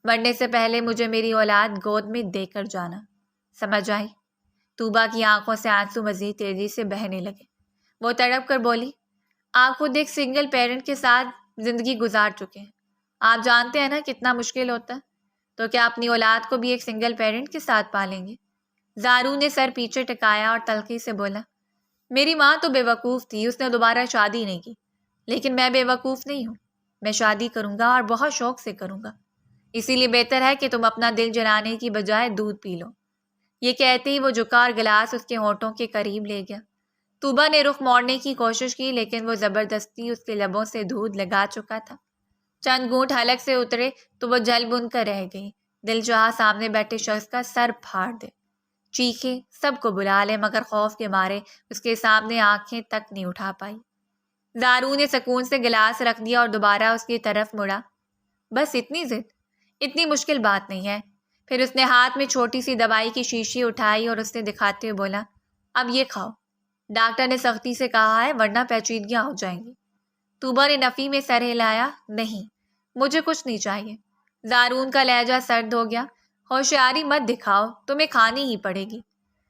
مرنے سے پہلے مجھے میری اولاد گود میں دے کر جانا، سمجھ آئی؟ طوبا کی آنکھوں سے آنسو مزید تیزی سے بہنے لگے۔ وہ تڑپ کر بولی، آپ خود ایک سنگل پیرنٹ کے ساتھ زندگی گزار چکے ہیں، آپ جانتے ہیں نا کتنا مشکل ہوتا ہے، تو کیا اپنی اولاد کو بھی ایک سنگل پیرنٹ کے ساتھ پالیں گے؟ زارون نے سر پیچھے ٹکایا اور تلخی سے بولا، میری ماں تو بے وقوف تھی، اس نے دوبارہ شادی نہیں کی، لیکن میں بے وقوف نہیں ہوں، میں شادی کروں گا اور بہت شوق سے کروں گا، اسی لیے بہتر ہے کہ تم اپنا دل جلانے کی بجائے دودھ پی لو۔ یہ کہتے ہی وہ جھکا اور گلاس اس کے ہونٹوں کے قریب لے گیا۔ طوبیٰ نے رخ موڑنے کی کوشش کی لیکن وہ زبردستی اس کے لبوں سے دودھ لگا چکا تھا۔ چند گھونٹ حلق سے اترے تو وہ جل بن کر رہ گئی۔ دل چاہا سامنے بیٹھے شخص کا سر پھاڑ دے، چیخے، سب کو بلا لے، مگر خوف کے مارے اس کے سامنے آنکھیں تک نہیں اٹھا پائی۔ زارو نے سکون سے گلاس رکھ دیا اور دوبارہ اس کی طرف مڑا۔ بس اتنی ضد؟ اتنی مشکل بات نہیں ہے۔ پھر اس نے ہاتھ میں چھوٹی سی دوائی کی شیشی اٹھائی اور اسے دکھاتے ہوئے بولا، اب یہ کھاؤ، ڈاکٹر نے سختی سے کہا ہے ورنہ پیچیدگیاں ہو جائیں گی۔ طوبیٰ نے نفی میں سر ہلایا، نہیں، مجھے کچھ نہیں چاہیے۔ زارون کا لہجہ سرد ہو گیا، ہوشیاری مت دکھاؤ، تمہیں کھانی ہی پڑے گی۔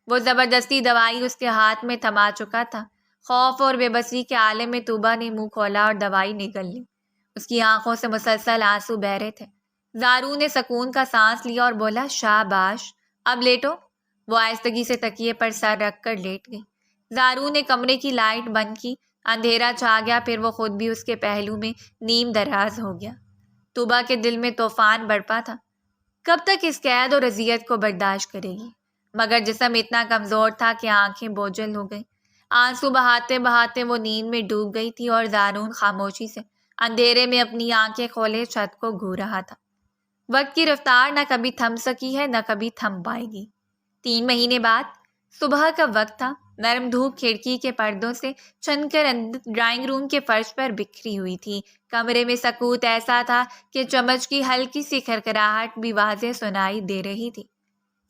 وہ زبردستی دوائی اس کے ہاتھ میں تھما چکا تھا۔ خوف اور بے بسی کے عالم میں طوبیٰ نے منہ کھولا اور دوائی نگل لی۔ اس کی آنکھوں سے مسلسل آنسو بہہ رہے تھے۔ زارو نے سکون کا سانس لیا اور بولا، شاباش، اب لیٹو۔ وہ آہستگی سے تکیے پر سر رکھ کر لیٹ گئی۔ زارو نے کمرے کی لائٹ بند کی، اندھیرا چھا گیا، پھر وہ خود بھی اس کے پہلو میں نیم دراز ہو گیا۔ طوبیٰ کے دل میں طوفان برپا تھا۔ کب تک اس قید اور اذیت کو برداشت کرے گی؟ مگر جسم اتنا کمزور تھا کہ آنکھیں بوجھل ہو گئیں۔ آنسو بہاتے بہاتے وہ نیند میں ڈوب گئی تھی اور زارون خاموشی سے اندھیرے میں اپنی آنکھیں کھولے چھت کو گھور رہا تھا۔ وقت کی رفتار نہ کبھی تھم سکی ہے نہ کبھی تھم پائے گی۔ 3 مہینے بعد صبح کا وقت تھا۔ نرم دھوپ کھڑکی کے پردوں سے چھن کر ڈرائنگ روم کے فرش پر بکھری ہوئی تھی۔ کمرے میں سکوت ایسا تھا کہ چمچ کی ہلکی سی کھرکھراہٹ بھی واضح سنائی دے رہی تھی۔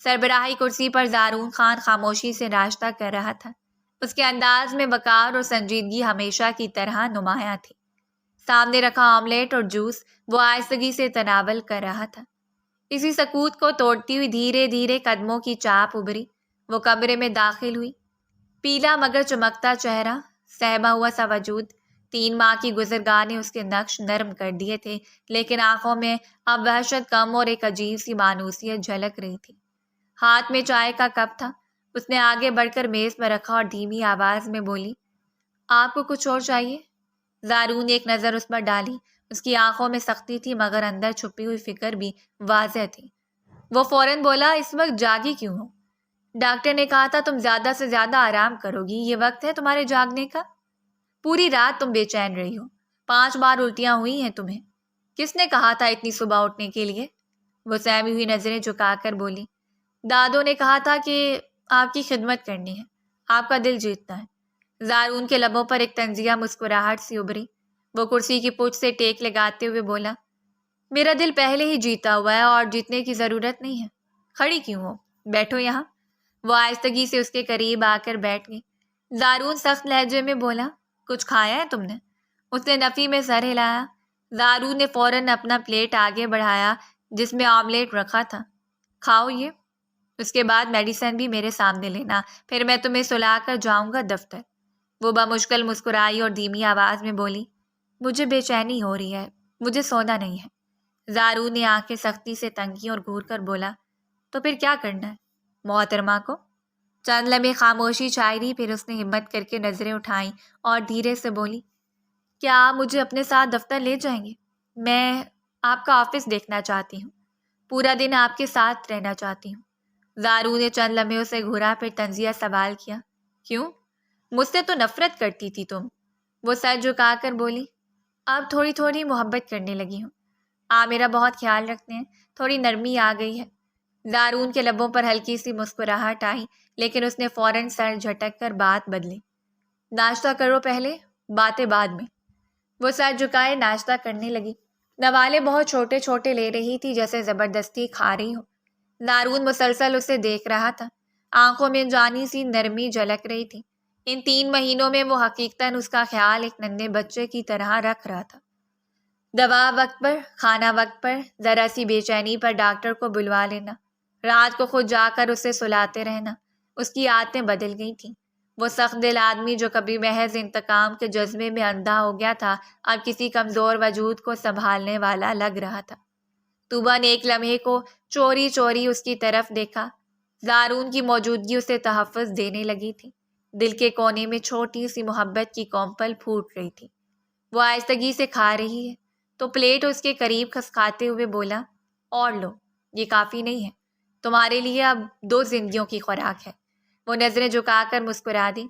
سربراہی کرسی پر زارون خان خاموشی سے ناشتہ کر رہا تھا۔ اس کے انداز میں وقار اور سنجیدگی ہمیشہ کی طرح نمایاں تھی۔ سامنے رکھا آملیٹ اور جوس وہ آہستگی سے تناول کر رہا تھا۔ اسی سکوت کو توڑتی ہوئی دھیرے دھیرے قدموں کی چاپ ابھری۔ وہ کمرے میں داخل ہوئی۔ پیلا مگر چمکتا چہرہ، سہما ہوا سا وجود۔ 3 ماہ کی گزرگاہ نے اس کے نقش نرم کر دیے تھے، لیکن آنکھوں میں اب وحشت کم اور ایک عجیب سی مانوسیت جھلک رہی تھی۔ ہاتھ میں چائے کا کپ تھا۔ اس نے آگے بڑھ کر میز پر رکھا اور دھیمی آواز میں بولی، آپ کو کچھ اور چاہیے؟ زارو نے ایک نظر اس پر ڈالی۔ اس کی آنکھوں میں سختی تھی مگر اندر چھپی ہوئی فکر بھی واضح تھی۔ وہ فوراً بولا، اس وقت جاگی کیوں ہو؟ ڈاکٹر نے کہا تھا تم زیادہ سے زیادہ آرام کرو گی، یہ وقت ہے تمہارے جاگنے کا؟ پوری رات تم بے چین رہی ہو، 5 بار الٹیاں ہوئی ہیں تمہیں۔ کس نے کہا تھا اتنی صبح اٹھنے کے لیے؟ وہ سہمی ہوئی نظریں جھکا کر بولی، دادوں نے کہا تھا کہ آپ کی خدمت کرنی ہے، آپ کا دل جیتنا ہے۔ زارون کے لبوں پر ایک طنزیہ مسکراہٹ سی ابھری۔ وہ کرسی کی پشت سے ٹیک لگاتے ہوئے بولا، میرا دل پہلے ہی جیتا ہوا ہے اور جیتنے کی ضرورت نہیں ہے۔ کھڑی کیوں ہو؟ بیٹھو یہاں۔ وہ آہستگی سے اس کے قریب آ کر بیٹھ گئی۔ زارون سخت لہجے میں بولا، کچھ کھایا ہے تم نے؟ اس نے نفی میں سر ہلایا۔ زارون نے فوراً اپنا پلیٹ آگے بڑھایا جس میں آملیٹ رکھا تھا۔ کھاؤ یہ، اس کے بعد میڈیسن بھی میرے سامنے لینا، پھر میں تمہیں سلا کر جاؤں گا دفتر۔ وہ بمشکل مسکرائی اور دھیمی آواز میں بولی، مجھے بے چینی ہو رہی ہے، مجھے سونا نہیں ہے۔ زارون نے آنکھیں سختی سے تنگ کی اور گھور کر بولا، تو پھر کیا کرنا ہے محترمہ کو؟ چند لمحے خاموشی چھائی رہی، پھر اس نے ہمت کر کے نظریں اٹھائیں اور دھیرے سے بولی، کیا آپ مجھے اپنے ساتھ دفتر لے جائیں گے؟ میں آپ کا آفس دیکھنا چاہتی ہوں، پورا دن آپ کے ساتھ رہنا چاہتی ہوں۔ زارو نے چند لمحوں سے گھورا، پھر طنزیہ سوال کیا، کیوں؟ مجھ سے تو نفرت کرتی تھی تم۔ وہ سر جھکا کر بولی، اب تھوڑی تھوڑی محبت کرنے لگی ہوں۔ آپ میرا بہت خیال رکھتے ہیں، تھوڑی نرمی آ گئی ہے۔ زارون کے لبوں پر ہلکی سی مسکراہٹ آئی، لیکن اس نے فوراً سر جھٹک کر بات بدلی، ناشتہ کرو پہلے، باتیں بعد میں۔ وہ سر جھکائے ناشتہ کرنے لگی۔ نوالے بہت چھوٹے چھوٹے لے رہی تھی، جیسے زبردستی کھا رہی ہو۔ زارون مسلسل اسے دیکھ رہا تھا، آنکھوں میں جانی سی نرمی جھلک رہی تھی۔ ان 3 مہینوں میں وہ حقیقتاً اس کا خیال ایک ننھے بچے کی طرح رکھ رہا تھا۔ دوا وقت پر، کھانا وقت پر، ذرا سی بے چینی پر ڈاکٹر کو بلوا لینا، رات کو خود جا کر اسے سلاتے رہنا، اس کی عادتیں بدل گئی تھیں۔ وہ سخت دل آدمی جو کبھی محض انتقام کے جذبے میں اندھا ہو گیا تھا، اب کسی کمزور وجود کو سنبھالنے والا لگ رہا تھا۔ طوبیٰ نے ایک لمحے کو چوری چوری اس کی طرف دیکھا۔ زارون کی موجودگی اسے تحفظ دینے لگی تھی۔ دل کے کونے میں چھوٹی سی محبت کی کونپل پھوٹ رہی تھی۔ وہ آہستگی سے کھا رہی ہے تو پلیٹ اس کے قریب کھسکاتے ہوئے بولا، اور لو، یہ کافی نہیں ہے۔ تمہارے لیے اب 2 زندگیوں کی خوراک ہے۔ وہ نظریں جھکا کر مسکرا دی۔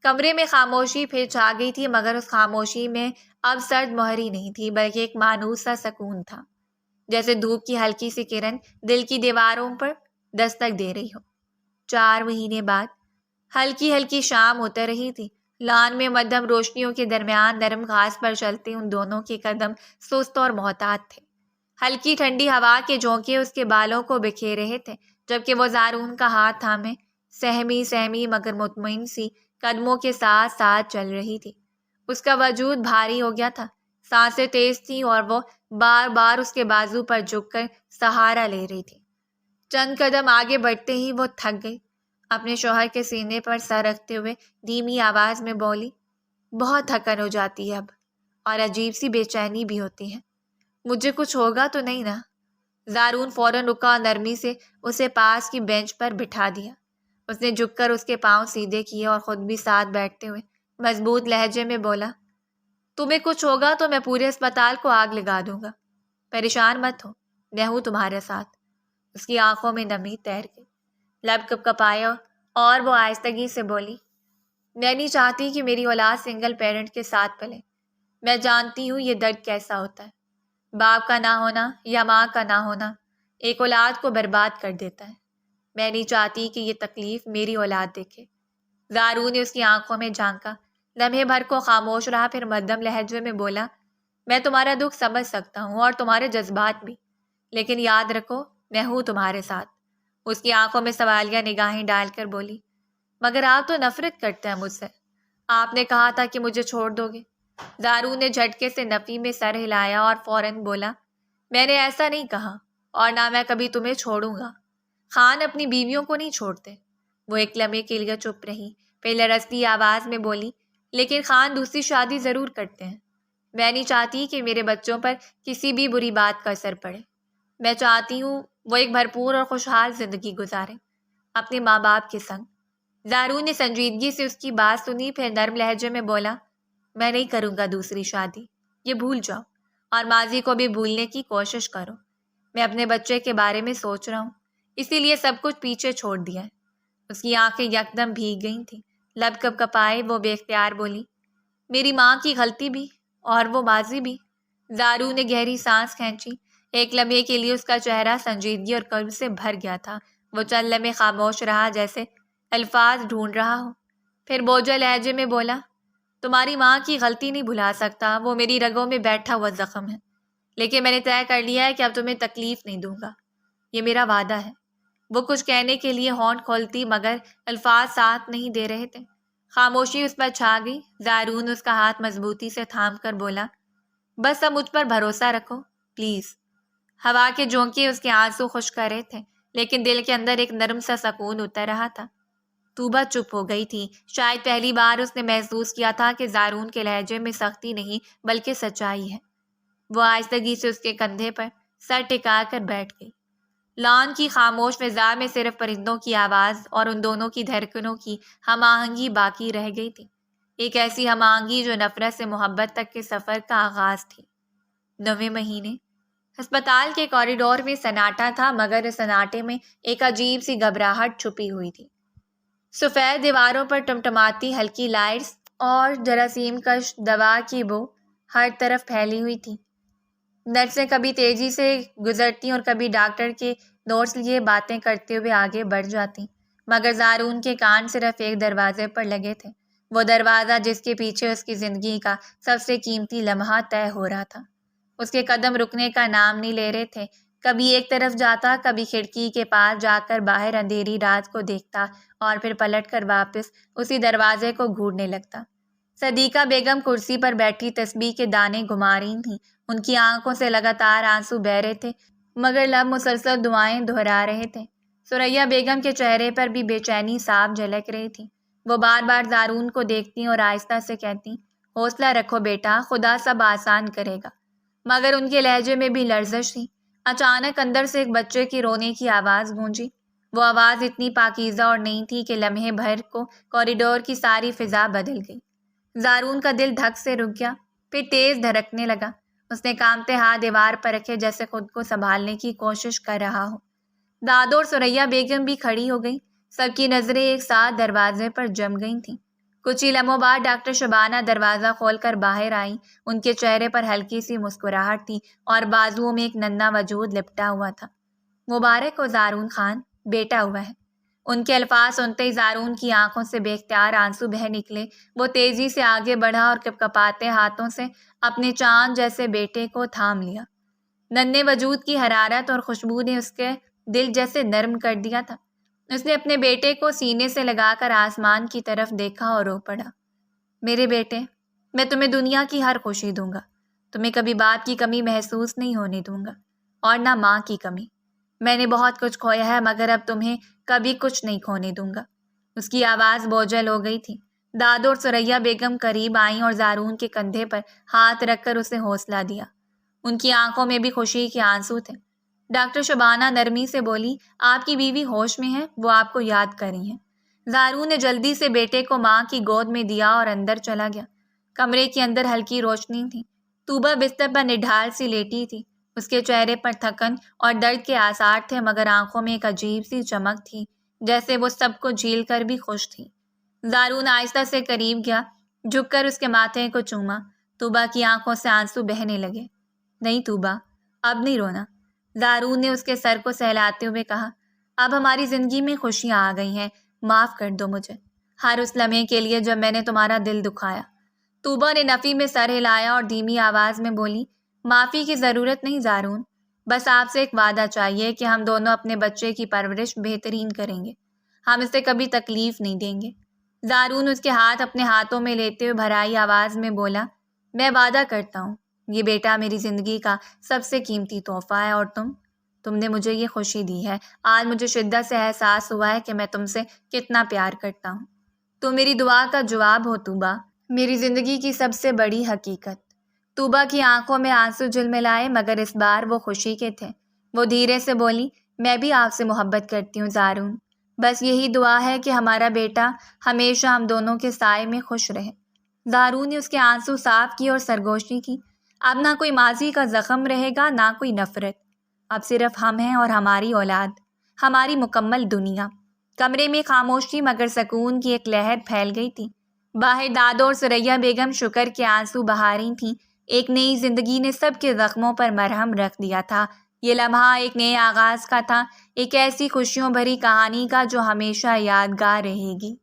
کمرے میں خاموشی پھر چھا گئی تھی، مگر اس خاموشی میں اب سرد مہری نہیں تھی، بلکہ ایک مانوس سا سکون تھا، جیسے دھوپ کی ہلکی سی کرن دل کی دیواروں پر دستک دے رہی ہو۔ 4 مہینے بعد ہلکی ہلکی شام اتر رہی تھی۔ لان میں مدھم روشنیوں کے درمیان نرم گھاس پر چلتے ان دونوں کے قدم سست اور محتاط تھے۔ ہلکی ٹھنڈی ہوا کے جھونکے اس کے بالوں کو بکھیر رہے تھے، جبکہ وہ زارون کا ہاتھ تھامے سہمی سہمی مگر مطمئن سی قدموں کے ساتھ ساتھ چل رہی تھی۔ اس کا وجود بھاری ہو گیا تھا، سانسیں تیز تھیں اور وہ بار بار اس کے بازو پر جھک کر سہارا لے رہی تھی۔ چند قدم آگے بڑھتے ہی وہ تھک گئی۔ اپنے شوہر کے سینے پر سر رکھتے ہوئے دھیمی آواز میں بولی، بہت تھکن ہو جاتی ہے اب، اور عجیب سی بے چینی بھی ہوتی ہے۔ مجھے کچھ ہوگا تو نہیں نا؟ زارون فوراً رکا اور نرمی سے اسے پاس کی بینچ پر بٹھا دیا۔ اس نے جھک کر اس کے پاؤں سیدھے کیے اور خود بھی ساتھ بیٹھتے ہوئے مضبوط لہجے میں بولا، تمہیں کچھ ہوگا تو میں پورے اسپتال کو آگ لگا دوں گا۔ پریشان مت ہو، میں ہوں تمہارے ساتھ۔ اس کی آنکھوں میں نمی تیر گئی، لب کپ کپایا اور وہ آہستگی سے بولی، میں نہیں چاہتی کہ میری اولاد سنگل پیرنٹ کے ساتھ پلے۔ میں جانتی ہوں یہ درد کیسا ہوتا ہے۔ باپ کا نہ ہونا یا ماں کا نہ ہونا ایک اولاد کو برباد کر دیتا ہے۔ میں نہیں چاہتی کہ یہ تکلیف میری اولاد دیکھے۔ زارون نے اس کی آنکھوں میں جھانکا، لمحے بھر کو خاموش رہا، پھر مدھم لہجے میں بولا، میں تمہارا دکھ سمجھ سکتا ہوں اور تمہارے جذبات بھی، لیکن یاد رکھو میں ہوں تمہارے ساتھ۔ اس کی آنکھوں میں سوالیہ نگاہیں ڈال کر بولی، مگر آپ تو نفرت کرتے ہیں مجھ سے۔ آپ نے کہا تھا کہ مجھے چھوڑ دو گے۔ زارون نے جھٹکے سے نفی میں سر ہلایا اور فوراً بولا، میں نے ایسا نہیں کہا، اور نہ میں کبھی تمہیں چھوڑوں گا۔ خان اپنی بیویوں کو نہیں چھوڑتے۔ وہ ایک لمحے کے لیے چپ رہی، پھر لرزتی آواز میں بولی، لیکن خان دوسری شادی ضرور کرتے ہیں۔ میں نہیں چاہتی کہ میرے بچوں پر کسی بھی بری بات کا اثر پڑے۔ میں چاہتی ہوں وہ ایک بھرپور اور خوشحال زندگی گزاریں اپنے ماں باپ کے سنگ۔ زارون نے سنجیدگی سے اس کی بات سنی، پھر نرم لہجے میں بولا، میں نہیں کروں گا دوسری شادی، یہ بھول جاؤ اور ماضی کو بھی بھولنے کی کوشش کرو۔ میں اپنے بچے کے بارے میں سوچ رہا ہوں، اسی لیے سب کچھ پیچھے چھوڑ دیا ہے۔ اس کی آنکھیں یکدم بھیگ گئی تھیں، لب کپ کپائے وہ بے اختیار بولی، میری ماں کی غلطی بھی اور وہ ماضی بھی۔ زارون نے گہری سانس کھینچی۔ ایک لمحے کے لیے اس کا چہرہ سنجیدگی اور قلب سے بھر گیا تھا۔ وہ چند لمحے خاموش رہا، جیسے الفاظ ڈھونڈ رہا ہو، پھر بوجھل لہجے میں بولا، تمہاری ماں کی غلطی نہیں بھلا سکتا، وہ میری رگوں میں بیٹھا ہوا زخم ہے، لیکن میں نے طے کر لیا ہے کہ اب تمہیں تکلیف نہیں دوں گا، یہ میرا وعدہ ہے۔ وہ کچھ کہنے کے لیے ہونٹ کھولتی، مگر الفاظ ساتھ نہیں دے رہے تھے۔ خاموشی اس پر چھا گئی۔ زارون اس کا ہاتھ مضبوطی سے تھام کر بولا، بس اب مجھ پر بھروسہ رکھو پلیز۔ ہوا کے جھونکے اس کے آنسو خشک کر رہے تھے، لیکن دل کے اندر ایک نرم سا سکون اتر رہا تھا۔ توبہ چپ ہو گئی تھی۔ شاید پہلی بار اس نے محسوس کیا تھا کہ زارون کے لہجے میں سختی نہیں بلکہ سچائی ہے۔ وہ آہستگی سے اس کے کندھے پر سر ٹکا کر بیٹھ گئی۔ لان کی خاموش فضا میں صرف پرندوں کی آواز اور ان دونوں کی دھڑکنوں کی ہم آہنگی باقی رہ گئی تھی، ایک ایسی ہم آہنگی جو نفرت سے محبت تک کے سفر کا آغاز تھی۔ 9ویں مہینے ہسپتال کے کوریڈور میں سناٹا تھا، مگر اس سناٹے میں ایک عجیب سی گھبراہٹ چھپی ہوئی تھی۔ سفید دیواروں پر ٹمٹماتی ہلکی لائٹس اور جراثیم کش دوا کی بو ہر طرف پھیلی ہوئی تھی۔ نرسیں کبھی تیزی سے گزرتی اور کبھی ڈاکٹر کے نوٹس لیے باتیں کرتے ہوئے آگے بڑھ جاتی، مگر زارون کے کان صرف ایک دروازے پر لگے تھے، وہ دروازہ جس کے پیچھے اس کی زندگی کا سب سے قیمتی لمحہ طے ہو رہا تھا۔ اس کے قدم رکنے کا نام نہیں لے رہے تھے، کبھی ایک طرف جاتا، کبھی کھڑکی کے پاس جا کر باہر اندھیری رات کو دیکھتا اور پھر پلٹ کر واپس اسی دروازے کو گھورنے لگتا۔ صدیقہ بیگم کرسی پر بیٹھی تسبیح کے دانے گھما رہی تھیں، ان کی آنکھوں سے لگاتار آنسو بہہ رہے تھے، مگر لب مسلسل دعائیں دہرا رہے تھے۔ ثریا بیگم کے چہرے پر بھی بے چینی صاف جھلک رہی تھی۔ وہ بار بار زارون کو دیکھتی اور آہستہ سے کہتی، حوصلہ رکھو بیٹا، خدا سب آسان کرے گا، مگر ان کے لہجے میں بھی لرزش تھی۔ اچانک اندر سے ایک بچے کی رونے کی آواز گونجی۔ وہ آواز اتنی پاکیزہ اور نئی تھی کہ لمحے بھر کو کوریڈور کی ساری فضا بدل گئی۔ زارون کا دل دھک سے رک گیا، پھر تیز دھڑکنے لگا۔ اس نے کانپتے ہاتھ دیوار پر رکھے، جیسے خود کو سنبھالنے کی کوشش کر رہا ہو۔ دادو اور سریا بیگم بھی کھڑی ہو گئی۔ سب کی نظریں ایک ساتھ دروازے پر جم گئی تھیں۔ کچھ ہی لمحوں بعد ڈاکٹر شبانہ دروازہ کھول کر باہر آئیں۔ ان کے چہرے پر ہلکی سی مسکراہٹ تھی اور بازوؤں میں ایک ننھا وجود لپٹا ہوا تھا۔ مبارک ہو زارون خان، بیٹا ہوا ہے۔ ان کے الفاظ سنتے ہی زارون کی آنکھوں سے بے اختیار آنسو بہہ نکلے۔ وہ تیزی سے آگے بڑھا اور کپکپاتے ہاتھوں سے اپنے چاند جیسے بیٹے کو تھام لیا۔ ننھے وجود کی حرارت اور خوشبو نے اس کے دل جیسے نرم کر دیا تھا۔ اس نے اپنے بیٹے کو سینے سے لگا کر آسمان کی طرف دیکھا اور رو پڑا۔ میرے بیٹے، میں تمہیں دنیا کی ہر خوشی دوں گا۔ تمہیں کبھی باپ کی کمی محسوس نہیں ہونے دوں گا، اور نہ ماں کی کمی۔ میں نے بہت کچھ کھویا ہے مگر اب تمہیں کبھی کچھ نہیں کھونے دوں گا۔ اس کی آواز بوجھل ہو گئی تھی۔ دادو اور سریا بیگم قریب آئیں اور زارون کے کندھے پر ہاتھ رکھ کر اسے حوصلہ دیا۔ ان کی آنکھوں میں بھی خوشی کے آنسو تھے۔ ڈاکٹر شبانہ نرمی سے بولی، آپ کی بیوی ہوش میں ہے، وہ آپ کو یاد کر رہی ہیں۔ زارون نے جلدی سے بیٹے کو ماں کی گود میں دیا اور اندر چلا گیا۔ کمرے کے اندر ہلکی روشنی تھی۔ طوبہ بستر پر نڈھال سی لیٹی تھی۔ اس کے چہرے پر تھکن اور درد کے آثار تھے مگر آنکھوں میں ایک عجیب سی چمک تھی، جیسے وہ سب کو جھیل کر بھی خوش تھی۔ زارون آہستہ سے قریب گیا، جھک کر اس کے ماتھے کو چوما۔ طوبہ کی آنکھوں سے آنسو بہنے لگے۔ نہیں طوبہ، اب نہیں رونا، زارون نے اس کے سر کو سہلاتے ہوئے کہا۔ اب ہماری زندگی میں خوشیاں آ گئی ہیں، معاف کر دو مجھے، ہر اس لمحے کے لیے جب میں نے تمہارا دل دکھایا۔ طوبہ نے نفی میں سر ہلایا اور دھیمی آواز میں بولی، معافی کی ضرورت نہیں زارون، بس آپ سے ایک وعدہ چاہیے کہ ہم دونوں اپنے بچے کی پرورش بہترین کریں گے، ہم اسے کبھی تکلیف نہیں دیں گے۔ زارون اس کے ہاتھ اپنے ہاتھوں میں لیتے ہوئے بھرائی آواز میں بولا، میں وعدہ کرتا ہوں، یہ بیٹا میری زندگی کا سب سے قیمتی تحفہ ہے، اور تم نے مجھے یہ خوشی دی ہے۔ آج مجھے شدت سے احساس ہوا ہے کہ میں تم سے کتنا پیار کرتا ہوں۔ تم میری دعا کا جواب ہو طوبہ، میری زندگی کی سب سے بڑی حقیقت۔ طوبہ کی آنکھوں میں آنسو جھلملائے مگر اس بار وہ خوشی کے تھے۔ وہ دھیرے سے بولی، میں بھی آپ سے محبت کرتی ہوں زارون، بس یہی دعا ہے کہ ہمارا بیٹا ہمیشہ ہم دونوں کے سائے میں خوش رہے۔ زارون نے اس کے آنسو صاف کیے اور سرگوشی کی۔ اب نہ کوئی ماضی کا زخم رہے گا، نہ کوئی نفرت، اب صرف ہم ہیں اور ہماری اولاد، ہماری مکمل دنیا۔ کمرے میں خاموشی مگر سکون کی ایک لہر پھیل گئی تھی۔ باہر دادو اور سریا بیگم شکر کے آنسو بہا رہی تھیں۔ ایک نئی زندگی نے سب کے زخموں پر مرہم رکھ دیا تھا۔ یہ لمحہ ایک نئے آغاز کا تھا، ایک ایسی خوشیوں بھری کہانی کا جو ہمیشہ یادگار رہے گی۔